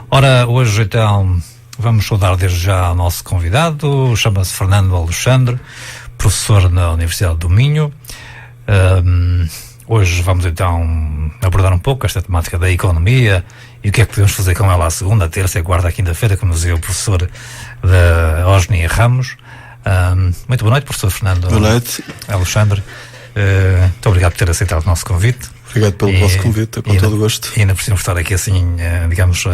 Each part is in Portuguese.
Ora, hoje então vamos saudar desde já o nosso convidado, chama-se Fernando Alexandre, professor na Universidade do Minho. Hoje vamos então abordar um pouco esta temática da economia e o que é que podemos fazer com ela à segunda, terça, quarta, quinta-feira, como dizia o professor da Osni Ramos. Muito boa noite, professor Fernando. Boa noite. Alexandre. Muito obrigado por ter aceitado o nosso convite. Obrigado pelo vosso convite, com todo o gosto. E ainda precisamos estar aqui assim, digamos,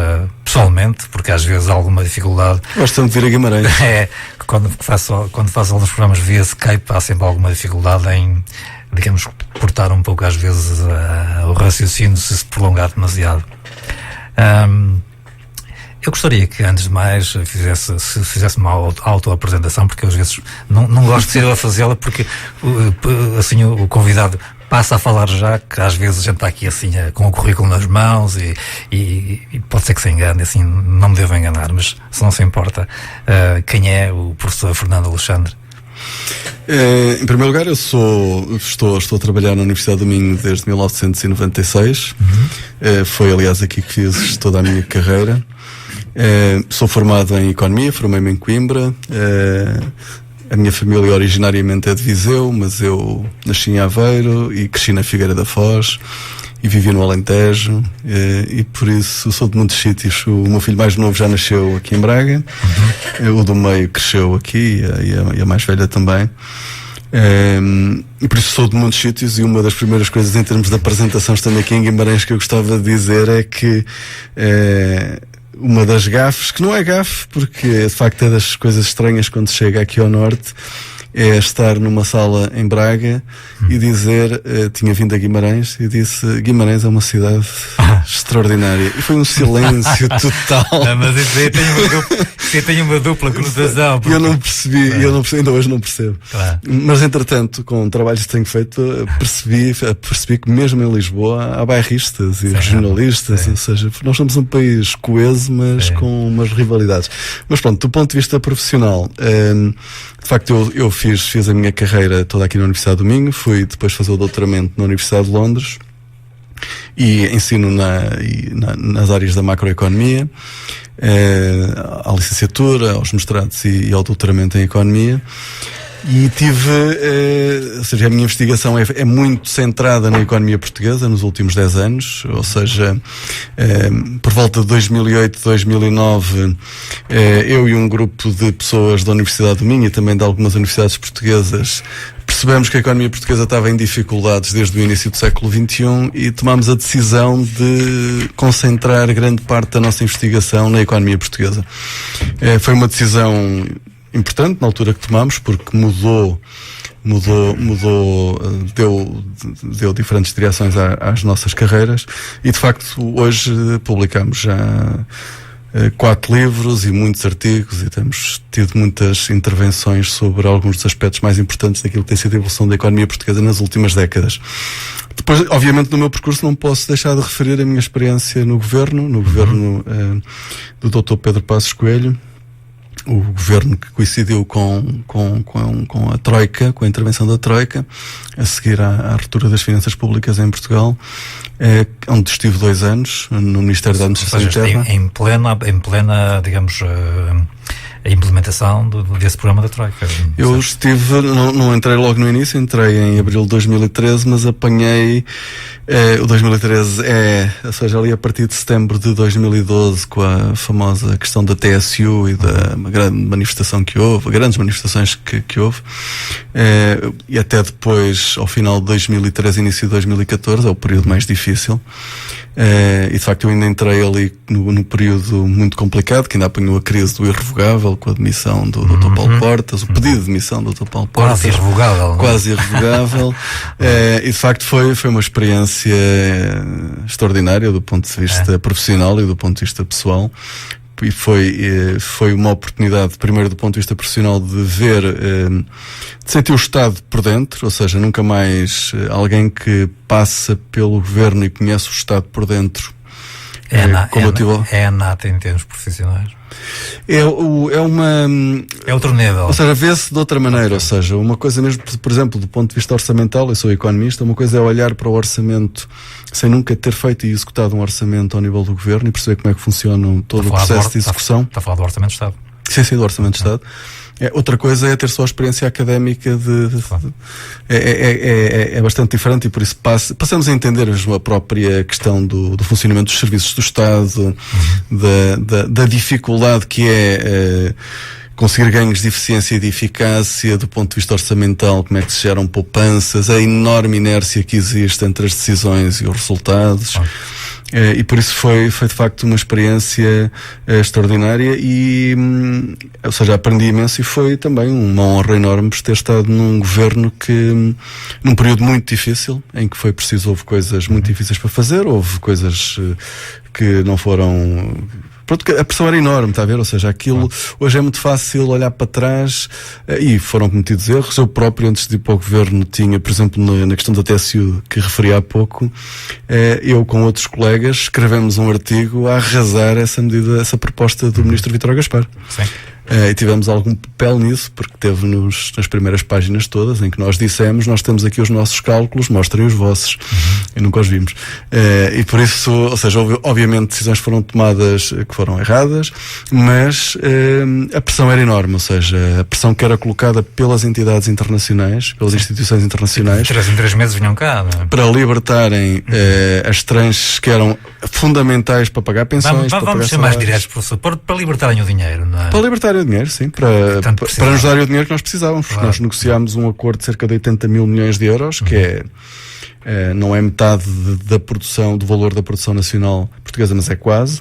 pessoalmente, porque às vezes há alguma dificuldade. Gosto de vir a Guimarães. Quando faço alguns programas via Skype, há sempre alguma dificuldade em, digamos, cortar um pouco às vezes o raciocínio se prolongar demasiado. Eu gostaria que, antes de mais, fizesse uma auto-apresentação, porque às vezes não gosto de ser eu a fazê-la, porque assim o convidado passa a falar já, que às vezes a gente está aqui assim com o currículo nas mãos e pode ser que se engane, assim, não me devo enganar, mas se não se importa, quem é o professor Fernando Alexandre? Em primeiro lugar, eu estou a trabalhar na Universidade do Minho desde 1996. Foi, aliás, aqui que fiz toda a minha carreira. Sou formado em Economia, formei-me em Coimbra. A minha família originariamente é de Viseu, mas eu nasci em Aveiro e cresci na Figueira da Foz e vivi no Alentejo, e por isso sou de muitos sítios. O meu filho mais novo já nasceu aqui em Braga, o do meio cresceu aqui e a mais velha também. E por isso sou de muitos sítios, e uma das primeiras coisas em termos de apresentação estando aqui em Guimarães que eu gostava de dizer é que uma das gafes, que não é gafe, porque de facto é das coisas estranhas quando chega aqui ao norte, é estar numa sala em Braga e dizer, tinha vindo a Guimarães e disse: Guimarães é uma cidade extraordinária. E foi um silêncio total. Mas isso tem uma dupla conotação. Eu não percebi, ainda hoje não percebo. Claro. Mas entretanto, com trabalhos que tenho feito, percebi que mesmo em Lisboa há bairristas e regionalistas, ou seja, nós somos um país coeso, mas com umas rivalidades. Mas pronto, do ponto de vista profissional, de facto eu fiz a minha carreira toda aqui na Universidade do Minho, fui depois fazer o doutoramento na Universidade de Londres e ensino nas áreas da macroeconomia, à licenciatura, aos mestrados e ao doutoramento em economia. E ou seja, a minha investigação é muito centrada na economia portuguesa nos últimos 10 anos, ou seja, por volta de 2008, 2009, eu e um grupo de pessoas da Universidade do Minho e também de algumas universidades portuguesas percebemos que a economia portuguesa estava em dificuldades desde o início do século XXI e tomámos a decisão de concentrar grande parte da nossa investigação na economia portuguesa. Foi uma decisão importante na altura que tomámos, porque deu diferentes direções às nossas carreiras, e de facto hoje publicamos já 4 livros e muitos artigos, e temos tido muitas intervenções sobre alguns dos aspectos mais importantes daquilo que tem sido a evolução da economia portuguesa nas últimas décadas. Depois, obviamente, no meu percurso não posso deixar de referir a minha experiência no governo do Dr. Pedro Passos Coelho, o governo que coincidiu com a Troika, com a intervenção da Troika, a seguir à ruptura das finanças públicas em Portugal, onde estive 2 anos no Ministério da Administração Interna. Em plena, digamos, a implementação desse programa da Troika. Eu estive, não entrei logo no início, entrei em abril de 2013, mas apanhei o 2013 ou seja, ali a partir de setembro de 2012, com a famosa questão da TSU e da grande manifestação que houve, grandes manifestações que houve, e até depois, ao final de 2013, início de 2014, é o período mais difícil. E de facto eu ainda entrei ali num período muito complicado, que ainda apanhou a crise do irrevogável, com a demissão do Dr. Paulo Portas, o pedido de demissão do Dr. Paulo Portas. Quase irrevogável. E de facto foi uma experiência extraordinária do ponto de vista profissional e do ponto de vista pessoal. E foi uma oportunidade, primeiro do ponto de vista profissional, de ver, de sentir o Estado por dentro, ou seja, nunca mais alguém que passa pelo governo e conhece o Estado por dentro É a nata em termos profissionais. É outro nível. Ou seja, vê-se de outra maneira. Ou seja, uma coisa mesmo, por exemplo, do ponto de vista orçamental, eu sou economista, uma coisa é olhar para o orçamento sem nunca ter feito e executado um orçamento ao nível do governo e perceber como é que funciona todo o processo de execução. Está a falar do Orçamento de Estado. Sim, do Orçamento de Estado. Outra coisa é ter só a experiência académica é bastante diferente e por isso passamos a entender a própria questão do funcionamento dos serviços do Estado, da dificuldade que é conseguir ganhos de eficiência e de eficácia do ponto de vista orçamental, como é que se geram poupanças, a enorme inércia que existe entre as decisões e os resultados. E por isso foi de facto uma experiência extraordinária ou seja, aprendi imenso e foi também uma honra enorme por ter estado num governo num período muito difícil, em que houve coisas muito difíceis para fazer, houve coisas que não foram... Pronto, a pressão era enorme, está a ver? Ou seja, aquilo hoje é muito fácil olhar para trás e foram cometidos erros. Eu próprio, antes de ir para o governo, tinha, por exemplo, na questão da TSU que referi há pouco, eu com outros colegas escrevemos um artigo a arrasar essa proposta do ministro Vítor Gaspar. Sim. E tivemos algum papel nisso, porque teve nas primeiras páginas todas, em que nós dissemos, nós temos aqui os nossos cálculos, mostrem os vossos. E nunca os vimos. E por isso, ou seja, obviamente decisões foram tomadas que foram erradas, mas a pressão era enorme, ou seja, a pressão que era colocada pelas entidades internacionais, pelas instituições internacionais. De 3 em 3 meses vinham cá, não é? Para libertarem as tranches que eram fundamentais para pagar pensões. Vamos ser mais diretos, professor, para libertarem o dinheiro, não é? Para libertar o dinheiro, sim, para nos dar o dinheiro que nós precisávamos, porque nós negociámos um acordo de cerca de 80 mil milhões de euros, que não é metade da produção, do valor da produção nacional portuguesa, mas é quase.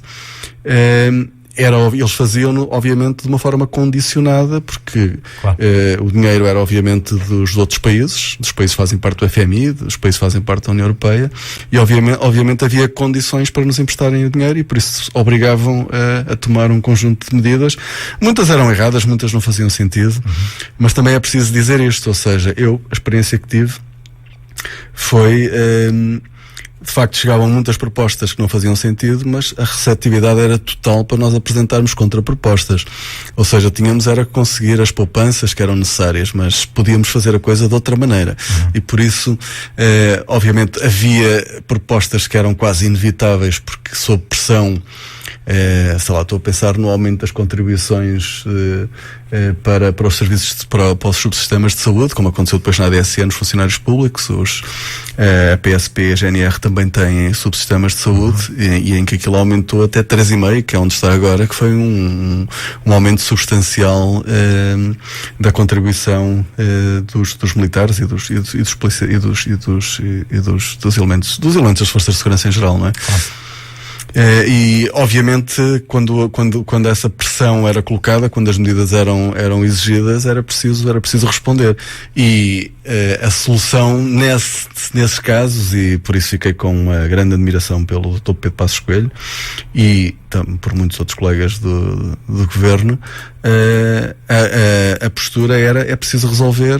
Eles faziam-no, obviamente, de uma forma condicionada, porque o dinheiro era, obviamente, dos outros países que fazem parte do FMI, dos países que fazem parte da União Europeia, e, obviamente, havia condições para nos emprestarem o dinheiro e, por isso, obrigavam a tomar um conjunto de medidas. Muitas eram erradas, muitas não faziam sentido, mas também é preciso dizer isto, ou seja, a experiência que tive foi... de facto chegavam muitas propostas que não faziam sentido, mas a receptividade era total para nós apresentarmos contrapropostas. Ou seja, tínhamos era que conseguir as poupanças que eram necessárias, mas podíamos fazer a coisa de outra maneira. E por isso, obviamente, havia propostas que eram quase inevitáveis, porque sob pressão, estou a pensar no aumento das contribuições para os serviços, para os subsistemas de saúde, como aconteceu depois na ADSE nos funcionários públicos. A PSP e a GNR também têm subsistemas de saúde, e em que aquilo aumentou até 3,5, que é onde está agora, que foi um aumento substancial da contribuição dos militares e dos elementos das forças de segurança em geral, não é? E obviamente quando essa pressão era colocada, quando as medidas eram exigidas, era preciso responder, e a solução nesses casos, e por isso fiquei com uma grande admiração pelo Dr. Pedro Passos Coelho e por muitos outros colegas do governo, a postura é preciso resolver,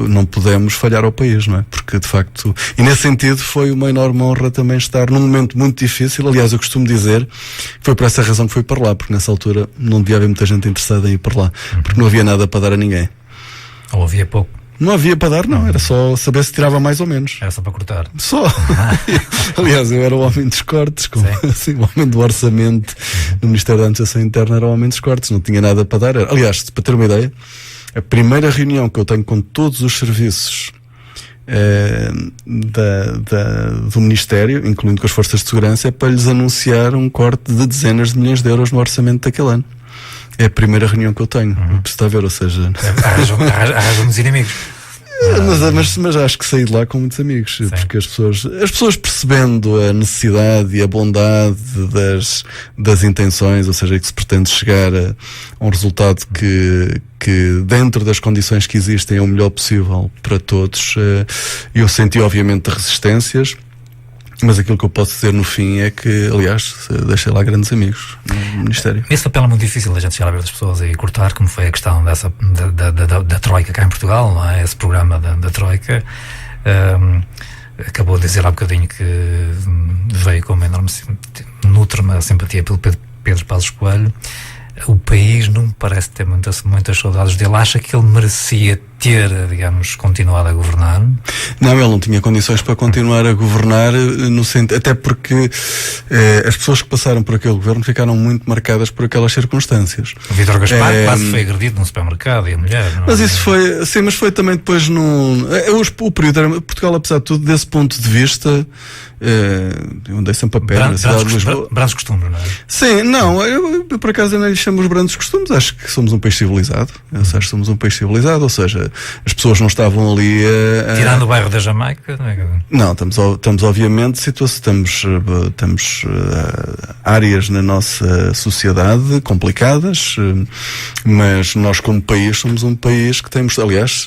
não podemos falhar ao país, não é? Porque de facto, e nesse sentido foi uma enorme honra também estar num momento muito difícil. Aliás, eu costumo dizer que foi por essa razão que fui para lá, porque nessa altura não devia haver muita gente interessada em ir para lá, porque não havia nada para dar a ninguém. Ou havia pouco? Não havia para dar, não. Era só saber se tirava mais ou menos. Era só para cortar. Só. Aliás, eu era o homem dos cortes, assim, o homem do orçamento no Ministério da Administração Interna era o homem dos cortes, não tinha nada para dar. Aliás, para ter uma ideia, a primeira reunião que eu tenho com todos os serviços do Ministério, incluindo com as forças de segurança, é para lhes anunciar um corte de dezenas de milhões de euros no orçamento daquele ano. É a primeira reunião que eu tenho. Está a ver, ou seja... Arranjam os inimigos. Mas acho que saí de lá com muitos amigos. Sim. Porque as pessoas percebendo a necessidade e a bondade das intenções, ou seja, que se pretende chegar a um resultado que dentro das condições que existem é o melhor possível para todos. Eu senti obviamente resistências, mas aquilo que eu posso dizer no fim é que, aliás, deixei lá grandes amigos no Ministério. Esse papel é muito difícil, a gente chegar a ver as pessoas e cortar, como foi a questão da Troika cá em Portugal, não é? Esse programa da Troika. acabou de dizer há bocadinho que veio com uma enorme, nutre-me a simpatia pelo Pedro Passos Coelho. O país não me parece ter muitas saudades dele. Acha que ele merecia ter, digamos, continuado a governar? Não, ele não tinha condições para continuar a governar, até porque as pessoas que passaram por aquele governo ficaram muito marcadas por aquelas circunstâncias. O Vítor Gaspar quase foi agredido num supermercado, e a mulher, não? Mas isso foi, sim, mas foi também depois o período era Portugal, apesar de tudo, desse ponto de vista, eu andei sempre a pé na cidade de Lisboa. Brandos costumes, não é? Sim, não, eu por acaso não lhe chamo os brandos costumes, acho que somos um país civilizado. Acho que somos um país civilizado, ou seja, as pessoas não estavam ali tirando o bairro da Jamaica, não é? Não, estamos obviamente temos áreas na nossa sociedade complicadas, mas nós como país somos um país que temos, aliás,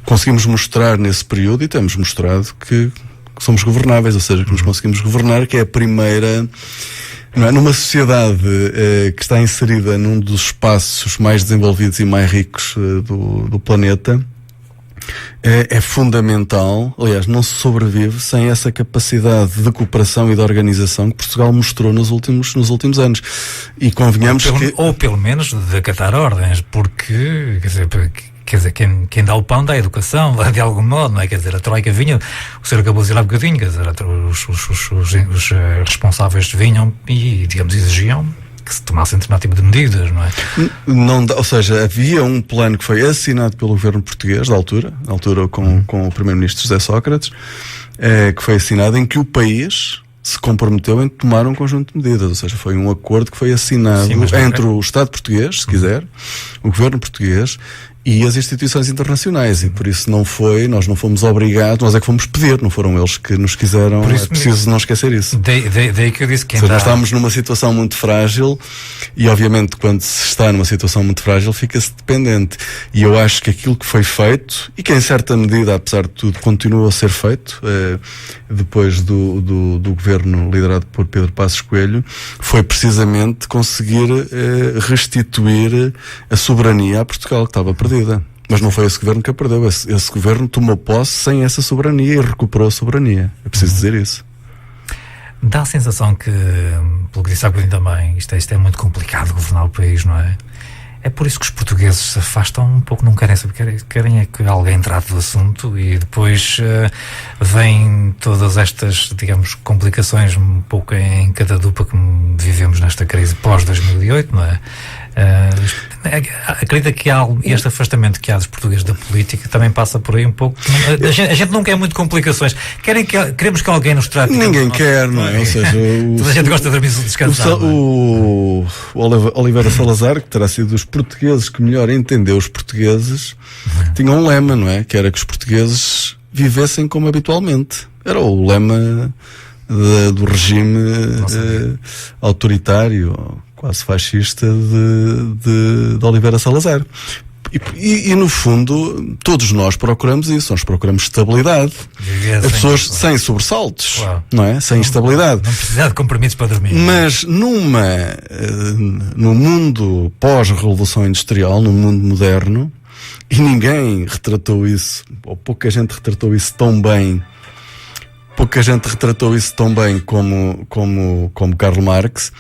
conseguimos mostrar nesse período e temos mostrado que somos governáveis, ou seja, que nos conseguimos governar, que é a primeira. Não é? Numa sociedade que está inserida num dos espaços mais desenvolvidos e mais ricos do planeta, é fundamental, aliás, não se sobrevive sem essa capacidade de cooperação e de organização que Portugal mostrou nos últimos anos. E convenhamos ou pelo menos de acatar ordens, porque, quer dizer, quem dá o pão dá a educação, de algum modo, não é? Quer dizer, a Troika vinha, o senhor acabou de dizer há bocadinho, quer dizer, os responsáveis vinham e, digamos, exigiam que se tomassem determinado tipo de medidas, não é? Ou seja, havia um plano que foi assinado pelo governo português, da altura com o primeiro-ministro José Sócrates, que foi assinado, em que o país se comprometeu em tomar um conjunto de medidas, ou seja, foi um acordo que foi assinado entre o Estado português, se quiser, o governo português e as instituições internacionais, e por isso nós não fomos obrigados, nós é que fomos pedir, não foram eles que nos quiseram, é preciso não esquecer isso. Daí que eu disse que nós estávamos numa situação muito frágil, e obviamente quando se está numa situação muito frágil fica-se dependente, e eu acho que aquilo que foi feito, e que em certa medida, apesar de tudo, continua a ser feito, depois do governo liderado por Pedro Passos Coelho, foi precisamente conseguir restituir a soberania a Portugal, que estava perdida. Mas não foi esse governo que a perdeu. Esse governo tomou posse sem essa soberania e recuperou a soberania. É preciso dizer isso. Dá a sensação que, pelo que disse há bocadinho também, isto é muito complicado governar o país, não é? É por isso que os portugueses se afastam um pouco, não querem saber, querem é que alguém trate do assunto, e depois vêm todas estas, digamos, complicações um pouco em cada dupla que vivemos nesta crise pós-2008, não é? Acredita que este afastamento que há dos portugueses da política também passa por aí um pouco. A gente não quer muito complicações. Queremos que alguém nos trate. Ninguém quer, não é? Ou seja, toda a gente gosta de dormir descansado. O Oliveira Salazar, que terá sido dos portugueses que melhor entendeu os portugueses, tinha um lema, não é? Que era que os portugueses vivessem como habitualmente. Era o lema do regime autoritário, quase fascista de Oliveira Salazar. E no fundo, todos nós procuramos isso, nós procuramos estabilidade. As pessoas sem sobressaltos, claro. Não é? Sem instabilidade. Não precisar de compromissos para dormir. Mas no mundo pós-revolução industrial, no mundo moderno, e ninguém retratou isso, ou pouca gente retratou isso tão bem, como Karl Marx,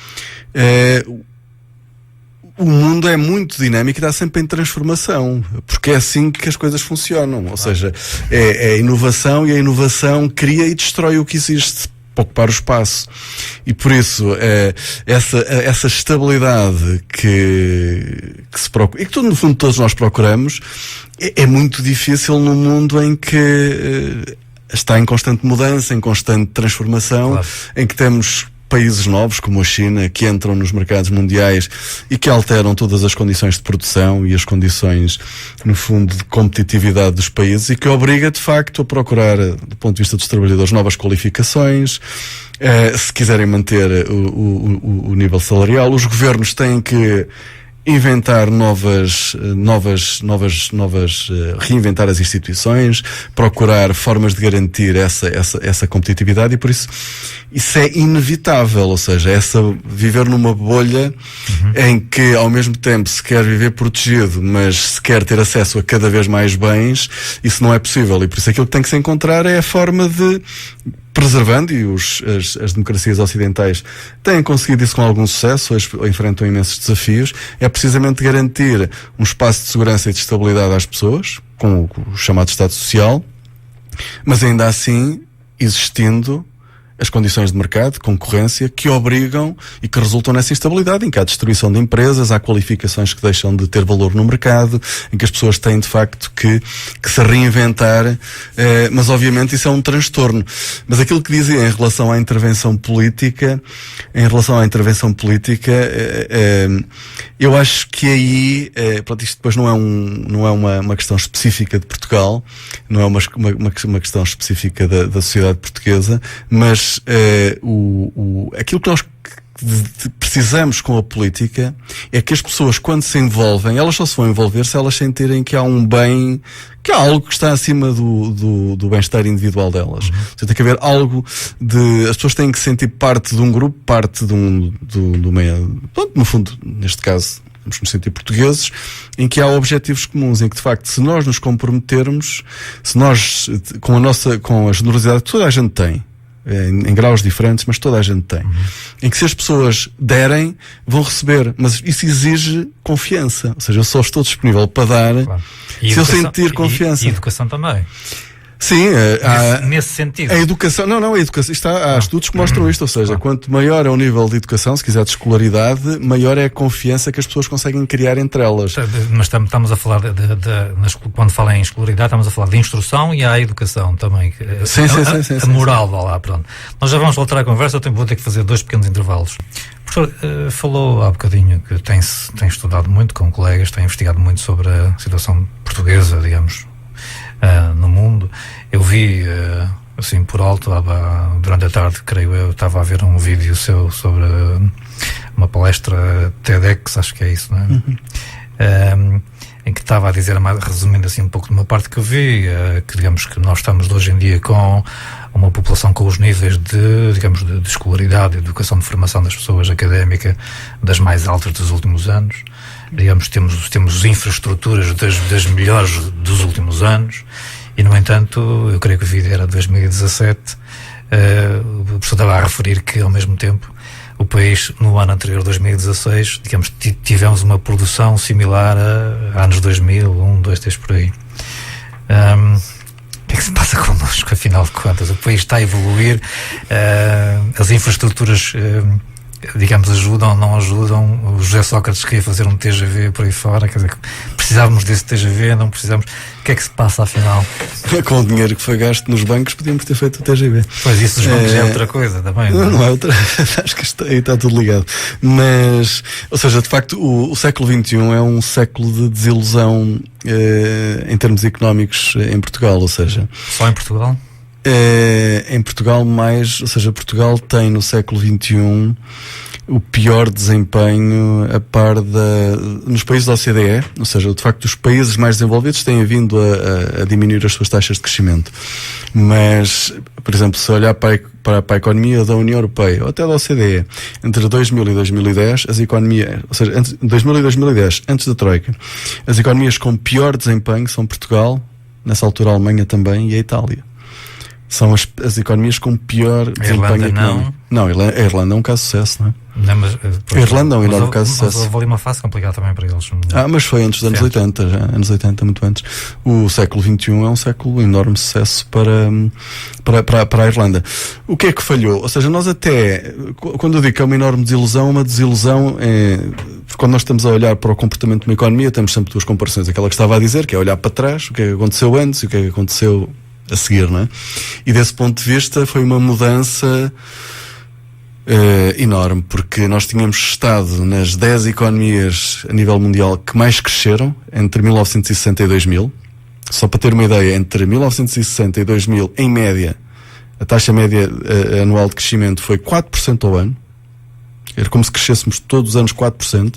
o mundo é muito dinâmico e está sempre em transformação, porque é assim que as coisas funcionam, ou seja, é a inovação, e a inovação cria e destrói o que existe para ocupar o espaço, e por isso essa estabilidade que se procura, e que no fundo todos nós procuramos, é muito difícil num mundo em que está em constante mudança, em constante transformação, claro. Em que temos países novos como a China que entram nos mercados mundiais e que alteram todas as condições de produção e as condições, no fundo, de competitividade dos países, e que obriga de facto a procurar, do ponto de vista dos trabalhadores, novas qualificações, se quiserem manter o nível salarial. Os governos têm que inventar reinventar as instituições, procurar formas de garantir essa competitividade, e por isso é inevitável, ou seja, viver numa bolha em que ao mesmo tempo se quer viver protegido, mas se quer ter acesso a cada vez mais bens, isso não é possível, e por isso aquilo que tem que se encontrar é a forma de, preservando, e as democracias ocidentais têm conseguido isso com algum sucesso, enfrentam imensos desafios, é precisamente garantir um espaço de segurança e de estabilidade às pessoas, com o chamado Estado Social, mas ainda assim existindo as condições de mercado, de concorrência, que obrigam e que resultam nessa instabilidade, em que há destruição de empresas, há qualificações que deixam de ter valor no mercado, em que as pessoas têm de facto que se reinventar, mas obviamente isso é um transtorno. Mas aquilo que dizia em relação à intervenção política, eu acho que aí, pronto, isto depois não é uma questão específica de Portugal, não é uma questão específica da sociedade portuguesa, mas aquilo que nós precisamos com a política é que as pessoas, quando se envolvem, elas só se vão envolver se elas sentirem que há um bem, que há algo que está acima do bem-estar individual delas. Tem que haver algo as pessoas têm que sentir parte de um grupo, parte do meio, no fundo, neste caso, vamos nos sentir portugueses, em que há objetivos comuns, em que de facto, se nós nos comprometermos, se nós, com a generosidade que toda a gente tem, em graus diferentes, mas toda a gente tem, em que se as pessoas derem, vão receber, mas isso exige confiança, ou seja, eu só estou disponível para dar, claro. Se eu sentir confiança. E educação também. Sim, nesse sentido. A educação, a educação, há estudos que mostram isto, ou seja, quanto maior é o nível de educação, se quiser de escolaridade, maior é a confiança que as pessoas conseguem criar entre elas. Mas estamos a falar quando fala em escolaridade, estamos a falar de instrução e há a educação também. Sim. A moral, vá lá, pronto. Nós já vamos voltar à conversa, vou ter que fazer 2 pequenos intervalos. O professor falou há bocadinho que tem estudado muito com colegas, tem investigado muito sobre a situação portuguesa, digamos, no mundo. Eu vi, assim, por alto, durante a tarde, creio eu, estava a ver um vídeo seu sobre uma palestra TEDx, acho que é isso, não é? Em que estava a dizer, resumindo assim um pouco de uma parte que eu vi, que digamos que nós estamos hoje em dia com uma população com os níveis de escolaridade, de educação, de formação das pessoas académica das mais altas dos últimos anos. Digamos, temos infraestruturas das melhores dos últimos anos, e no entanto, eu creio que o vídeo era de 2017, o professor estava a referir que ao mesmo tempo o país, no ano anterior, 2016, digamos, tivemos uma produção similar a anos 2000, 1, 2, 3 por aí. O que é que se passa connosco, afinal de contas? O país está a evoluir, as infraestruturas, digamos, ajudam, não ajudam. O José Sócrates queria fazer um TGV por aí fora, quer dizer, precisávamos desse TGV, não precisamos. O que é que se passa, afinal? Com o dinheiro que foi gasto nos bancos, podíamos ter feito o TGV. Pois, isso dos bancos é outra coisa também. Não é outra. Acho que aí está tudo ligado. Mas, ou seja, de facto, o século XXI é um século de desilusão em termos económicos em Portugal, ou seja... Só em Portugal? Em Portugal ou seja, Portugal tem no século XXI o pior desempenho nos países da OCDE, ou seja, de facto os países mais desenvolvidos têm vindo a diminuir as suas taxas de crescimento, mas, por exemplo, se olhar para a economia da União Europeia ou até da OCDE, entre 2000 e 2010 as economias, ou seja, entre 2000 e 2010, antes da Troika, as economias com pior desempenho são Portugal, nessa altura a Alemanha também, e a Itália. São as economias com pior desempenho económico. Não, a Irlanda é um caso de sucesso, não é? Não, mas, a Irlanda é um enorme caso de sucesso. Mas houve ali uma fase complicada também para eles. Mas foi antes dos anos 80, já, anos 80, muito antes. O século XXI é um século de enorme sucesso para a Irlanda. O que é que falhou? Ou seja, nós até, quando eu digo que é uma enorme desilusão, quando nós estamos a olhar para o comportamento de uma economia, temos sempre 2 comparações. Aquela que estava a dizer, que é olhar para trás, o que é que aconteceu antes e o que é que aconteceu a seguir, não é? E desse ponto de vista foi uma mudança enorme, porque nós tínhamos estado nas 10 economias a nível mundial que mais cresceram entre 1960 e 2000. Só para ter uma ideia, entre 1960 e 2000, em média, a taxa média anual de crescimento foi 4% ao ano. Era como se crescêssemos todos os anos 4%.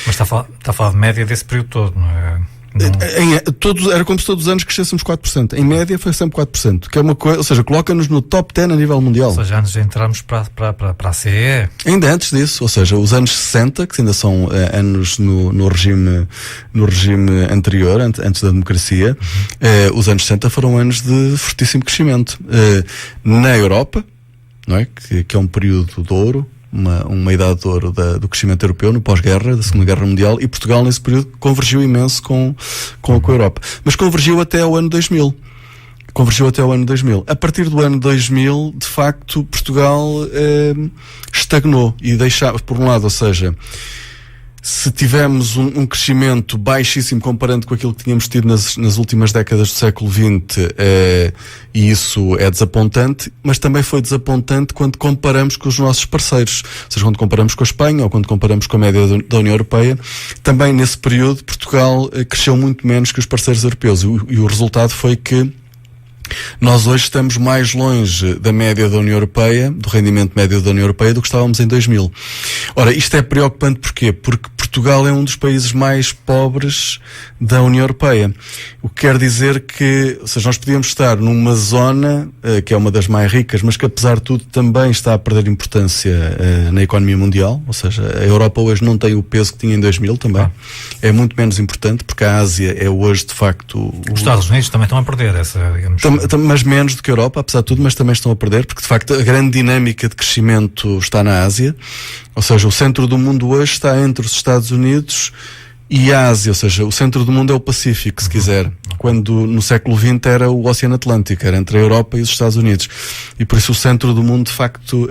Mas está a falar de média desse período todo, não é? Era como se todos os anos crescêssemos 4%. Em média foi sempre 4%. Que é uma coisa, ou seja, coloca-nos no top 10 a nível mundial. Ou seja, antes de entrarmos para a CE. Ainda antes disso, ou seja, os anos 60, que ainda são anos no regime anterior, antes da democracia, os anos 60 foram anos de fortíssimo crescimento. Na Europa, não é? Que é um período de ouro, uma idade de ouro do crescimento europeu no pós-guerra, da Segunda Guerra Mundial, e Portugal nesse período convergiu imenso com a Europa. Mas convergiu até ao ano 2000. A partir do ano 2000, de facto, Portugal estagnou e deixava, por um lado, ou seja, se tivemos um crescimento baixíssimo comparando com aquilo que tínhamos tido nas últimas décadas do século XX, e isso é desapontante, mas também foi desapontante quando comparamos com os nossos parceiros, ou seja, quando comparamos com a Espanha ou quando comparamos com a média da União Europeia. Também nesse período Portugal cresceu muito menos que os parceiros europeus, e o resultado foi que nós hoje estamos mais longe da média da União Europeia, do rendimento médio da União Europeia, do que estávamos em 2000. Ora, isto é preocupante porquê? Porque Portugal é um dos países mais pobres da União Europeia. O que quer dizer que, ou seja, nós podíamos estar numa zona que é uma das mais ricas, mas que apesar de tudo também está a perder importância na economia mundial. Ou seja, a Europa hoje não tem o peso que tinha em 2000 também. É muito menos importante, porque a Ásia é hoje de facto... Os Estados Unidos também estão a perder essa, digamos... Mas menos do que a Europa, apesar de tudo, mas também estão a perder, porque de facto a grande dinâmica de crescimento está na Ásia. Ou seja, o centro do mundo hoje está entre os Estados Unidos e a Ásia, ou seja, o centro do mundo é o Pacífico, se quiser, quando no século XX era o Oceano Atlântico, era entre a Europa e os Estados Unidos, e por isso o centro do mundo de facto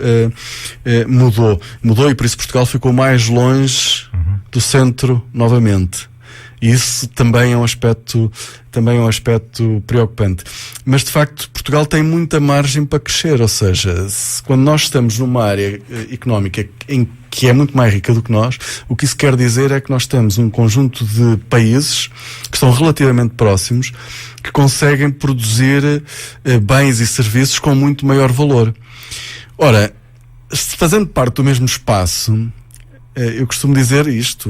mudou, e por isso Portugal ficou mais longe do centro novamente. E isso também é um aspecto preocupante. Mas, de facto, Portugal tem muita margem para crescer, ou seja, quando nós estamos numa área económica em que é muito mais rica do que nós, o que isso quer dizer é que nós temos um conjunto de países que estão relativamente próximos, que conseguem produzir bens e serviços com muito maior valor. Ora, fazendo parte do mesmo espaço, eu costumo dizer isto,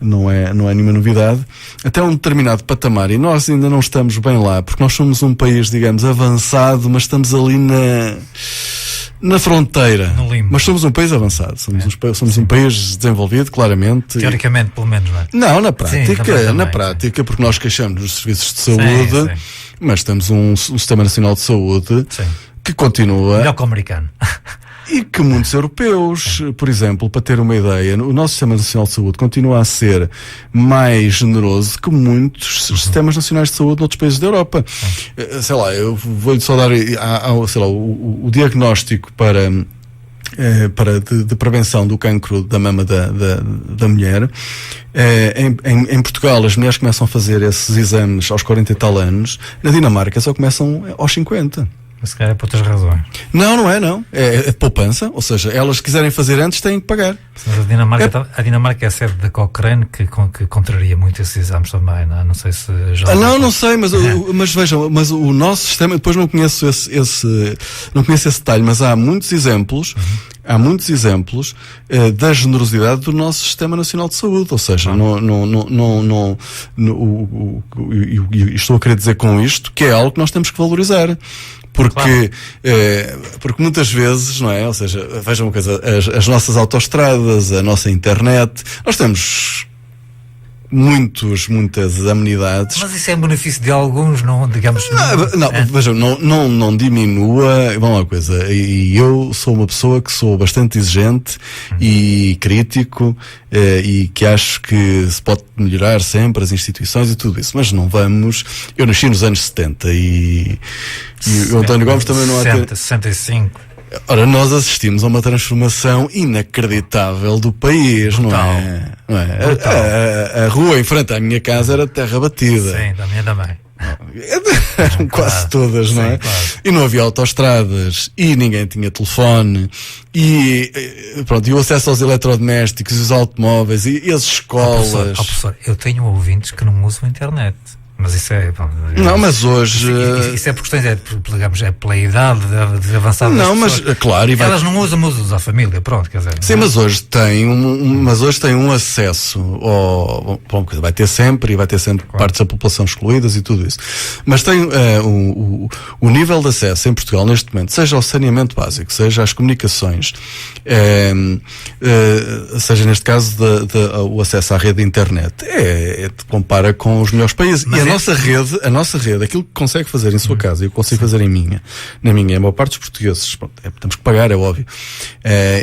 não é nenhuma novidade, até um determinado patamar, e nós ainda não estamos bem lá, porque nós somos um país, digamos, avançado, mas estamos ali na fronteira. No limbo. Mas somos um país avançado, somos um país desenvolvido, claramente. Teoricamente, pelo menos, não é? Não, na prática, porque nós queixamos dos serviços de saúde, mas temos um Sistema Nacional de Saúde que continua... Melhor que o americano. E que muitos europeus, por exemplo, para ter uma ideia, o nosso Sistema Nacional de Saúde continua a ser mais generoso que muitos sistemas nacionais de saúde noutros países da Europa. Sei lá, eu vou-lhe só dar o diagnóstico de prevenção do cancro da mama da mulher. Em Portugal as mulheres começam a fazer esses exames aos 40 e tal anos. Na Dinamarca só começam aos 50. Se calhar é por outras razões. Não. É poupança, ou seja, elas quiserem fazer antes têm que pagar. Mas a Dinamarca é a sede da Cochrane que contraria muito esses exames também, não sei se já... Não sei, mas vejam, mas o nosso sistema, depois não conheço esse detalhe, mas há muitos exemplos da generosidade do nosso Sistema Nacional de Saúde, ou seja, estou a querer dizer com isto que é algo que nós temos que valorizar. Porque muitas vezes, não é? Ou seja, vejam uma coisa, as nossas autoestradas, a nossa internet, nós temos muitas amenidades. Mas isso é em benefício de alguns, não, digamos... Vejam, não diminua, vamos uma coisa, e eu sou uma pessoa que sou bastante exigente e crítico, e que acho que se pode melhorar sempre as instituições e tudo isso, mas não vamos... Eu nasci nos anos 70 e o António Gomes também não há... 65... Ora, nós assistimos a uma transformação inacreditável do país, não é? A rua em frente à minha casa era terra batida. Sim, da minha também. Eram quase todas, não é? Claro. E não havia autoestradas, e ninguém tinha telefone, e o acesso aos eletrodomésticos, os automóveis, e as escolas. Professor, eu tenho ouvintes que não usam a internet. Mas isso é... Não, mas hoje... Isso é por questões, digamos, é pela idade de avançada. Não, mas claro... Elas não usam a família, pronto, quer dizer... Sim, mas hoje tem um acesso ao... Bom, vai ter sempre claro, partes da população excluídas e tudo isso. Mas tem o nível de acesso em Portugal neste momento, seja ao saneamento básico, seja às comunicações, seja neste caso o acesso à rede de internet, compara com os melhores países. Mas e a nossa rede, aquilo que consegue fazer em sua casa, eu consigo fazer na minha, a maior parte dos portugueses, temos que pagar, é óbvio,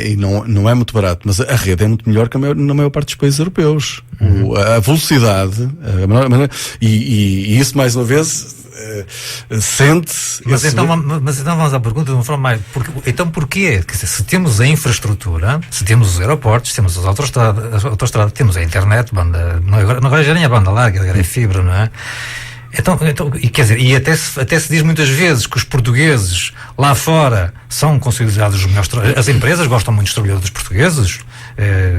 e não é muito barato, mas a rede é muito melhor que na maior parte dos países europeus. A velocidade, e isso mais uma vez sente-se. Mas então vamos à pergunta de uma forma mais. Então porquê? Quer dizer, se temos a infraestrutura, se temos os aeroportos, temos as autoestradas, temos a internet, não agora já nem a banda larga, agora é fibra, não é? Então, e quer dizer, e até se diz muitas vezes que os portugueses lá fora são considerados os melhores. As empresas gostam muito dos trabalhadores portugueses,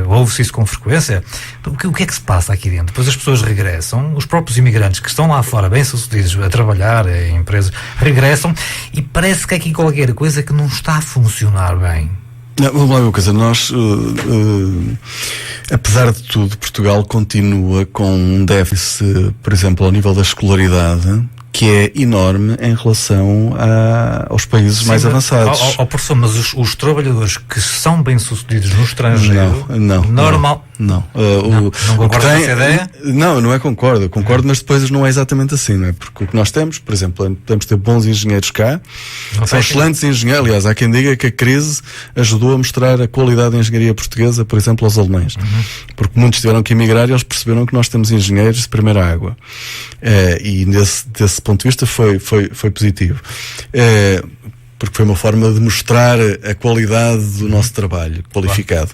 ouve-se isso com frequência. Então, o que é que se passa aqui dentro? Depois as pessoas regressam, os próprios imigrantes que estão lá fora bem-sucedidos a trabalhar em empresas, regressam e parece que há aqui qualquer coisa que não está a funcionar bem. Vamos lá uma coisa, nós, apesar de tudo, Portugal continua com um déficit, por exemplo, ao nível da escolaridade, que é enorme em relação aos países mais avançados. Professor, mas os trabalhadores que são bem-sucedidos no estrangeiro, normal... Não. Não concordo com essa ideia? Não é concordo, mas depois não é exatamente assim, não é? Porque o que nós temos, por exemplo, podemos ter bons engenheiros cá, são excelentes engenheiros. Aliás, há quem diga que a crise ajudou a mostrar a qualidade da engenharia portuguesa, por exemplo, aos alemães. Porque muitos tiveram que emigrar e eles perceberam que nós temos engenheiros de primeira água. E desse ponto de vista foi positivo. Porque foi uma forma de mostrar a qualidade do nosso trabalho qualificado.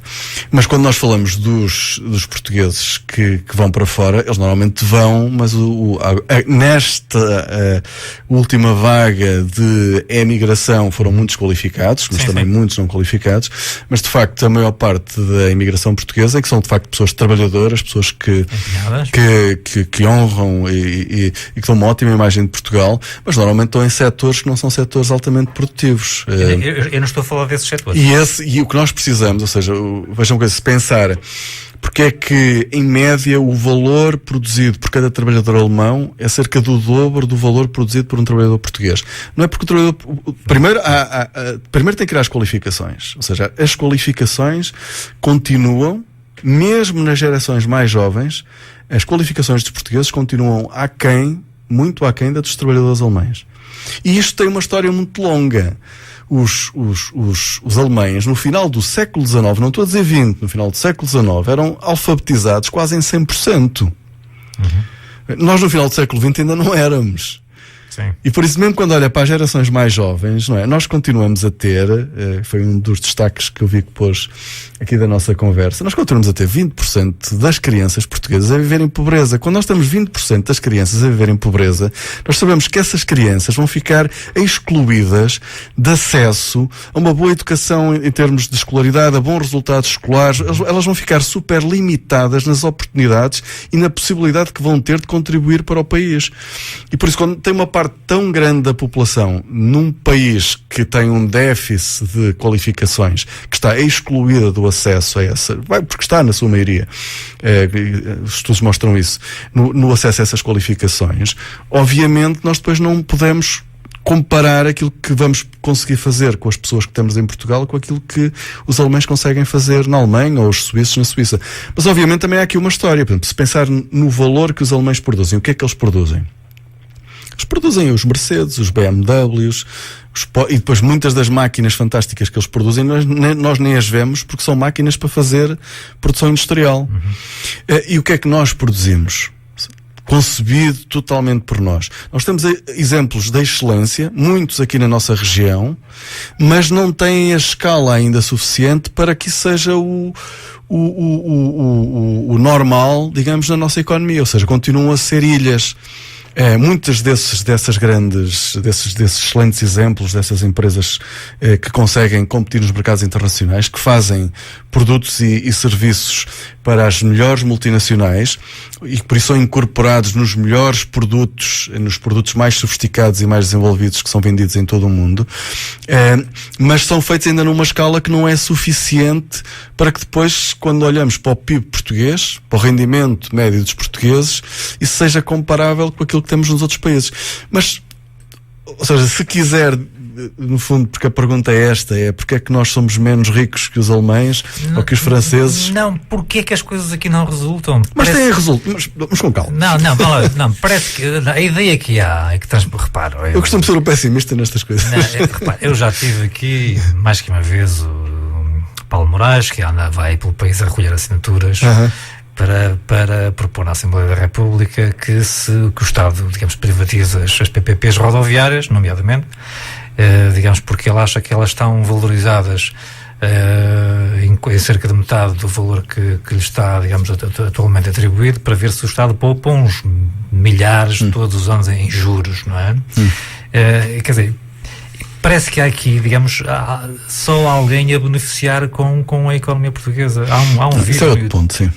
Mas quando nós falamos dos portugueses que vão para fora, eles normalmente vão, mas nesta última vaga de emigração foram muitos qualificados, mas também muitos não qualificados, mas de facto a maior parte da imigração portuguesa, que são de facto pessoas trabalhadoras, pessoas que honram e que dão uma ótima imagem de Portugal, mas normalmente estão em setores que não são setores altamente produtivos. Eu não estou a falar desses setores. E o que nós precisamos, ou seja, vejam uma coisa, se pensar, porque é que em média o valor produzido por cada trabalhador alemão é cerca do dobro do valor produzido por um trabalhador português? Não é porque o trabalhador... Primeiro tem que criar as qualificações, ou seja, as qualificações continuam, mesmo nas gerações mais jovens, as qualificações dos portugueses continuam muito aquém das dos trabalhadores alemães. E isto tem uma história muito longa. Os alemães, no final do século XIX, não estou a dizer 20, no final do século XIX, eram alfabetizados quase em 100%. Nós, no final do século XX, ainda não éramos. Sim. E por isso mesmo quando olha para as gerações mais jovens, não é? Nós continuamos a ter, foi um dos destaques que eu vi que pôs aqui da nossa conversa, nós continuamos a ter 20% das crianças portuguesas a viver em pobreza. Quando nós temos 20% das crianças a viver em pobreza, nós sabemos que essas crianças vão ficar excluídas de acesso a uma boa educação em termos de escolaridade, a bons resultados escolares. Elas vão ficar super limitadas nas oportunidades e na possibilidade que vão ter de contribuir para o país. E por isso, quando tem uma parte tão grande da população num país que tem um déficit de qualificações, que está excluída do acesso a essa, porque está na sua maioria, os estudos mostram isso, no acesso a essas qualificações, obviamente nós depois não podemos comparar aquilo que vamos conseguir fazer com as pessoas que temos em Portugal com aquilo que os alemães conseguem fazer na Alemanha ou os suíços na Suíça. Mas obviamente também há aqui uma história. Por exemplo, se pensar no valor que os alemães produzem, o que é que eles produzem? Eles produzem os Mercedes, os BMWs, e depois muitas das máquinas fantásticas que eles produzem nós nem as vemos porque são máquinas para fazer produção industrial. E o que é que nós produzimos? Concebido totalmente por nós. Nós temos exemplos de excelência, muitos aqui na nossa região, mas não têm a escala ainda suficiente para que isso seja o normal, digamos, na nossa economia. Ou seja, continuam a ser ilhas. Muitos desses excelentes exemplos, dessas empresas que conseguem competir nos mercados internacionais, que fazem produtos e serviços para as melhores multinacionais e que por isso são incorporados nos melhores produtos, nos produtos mais sofisticados e mais desenvolvidos que são vendidos em todo o mundo, mas são feitos ainda numa escala que não é suficiente para que depois, quando olhamos para o PIB português, para o rendimento médio dos portugueses, isso seja comparável com aquilo que temos nos outros países. Mas, ou seja, se quiser, no fundo, porque a pergunta é esta, é porque é que nós somos menos ricos que os alemães ou que os franceses? Não, porque é que as coisas aqui não resultam? Mas têm resultados, mas com calma. Não, parece que a ideia que há é que reparo. Eu costumo ser um pessimista nestas coisas. Reparo, eu já tive aqui, mais que uma vez, o Paulo Moraes, que vai pelo país a recolher assinaturas para propor na Assembleia da República que o Estado, digamos, privatiza as PPPs rodoviárias, nomeadamente, digamos, porque ele acha que elas estão valorizadas em cerca de metade do valor que lhe está, digamos, atualmente atribuído, para ver se o Estado poupa uns milhares todos os anos em juros, não é? Quer dizer, parece que há aqui, digamos, só alguém a beneficiar com a economia portuguesa. Há um isso é outro ponto, sim.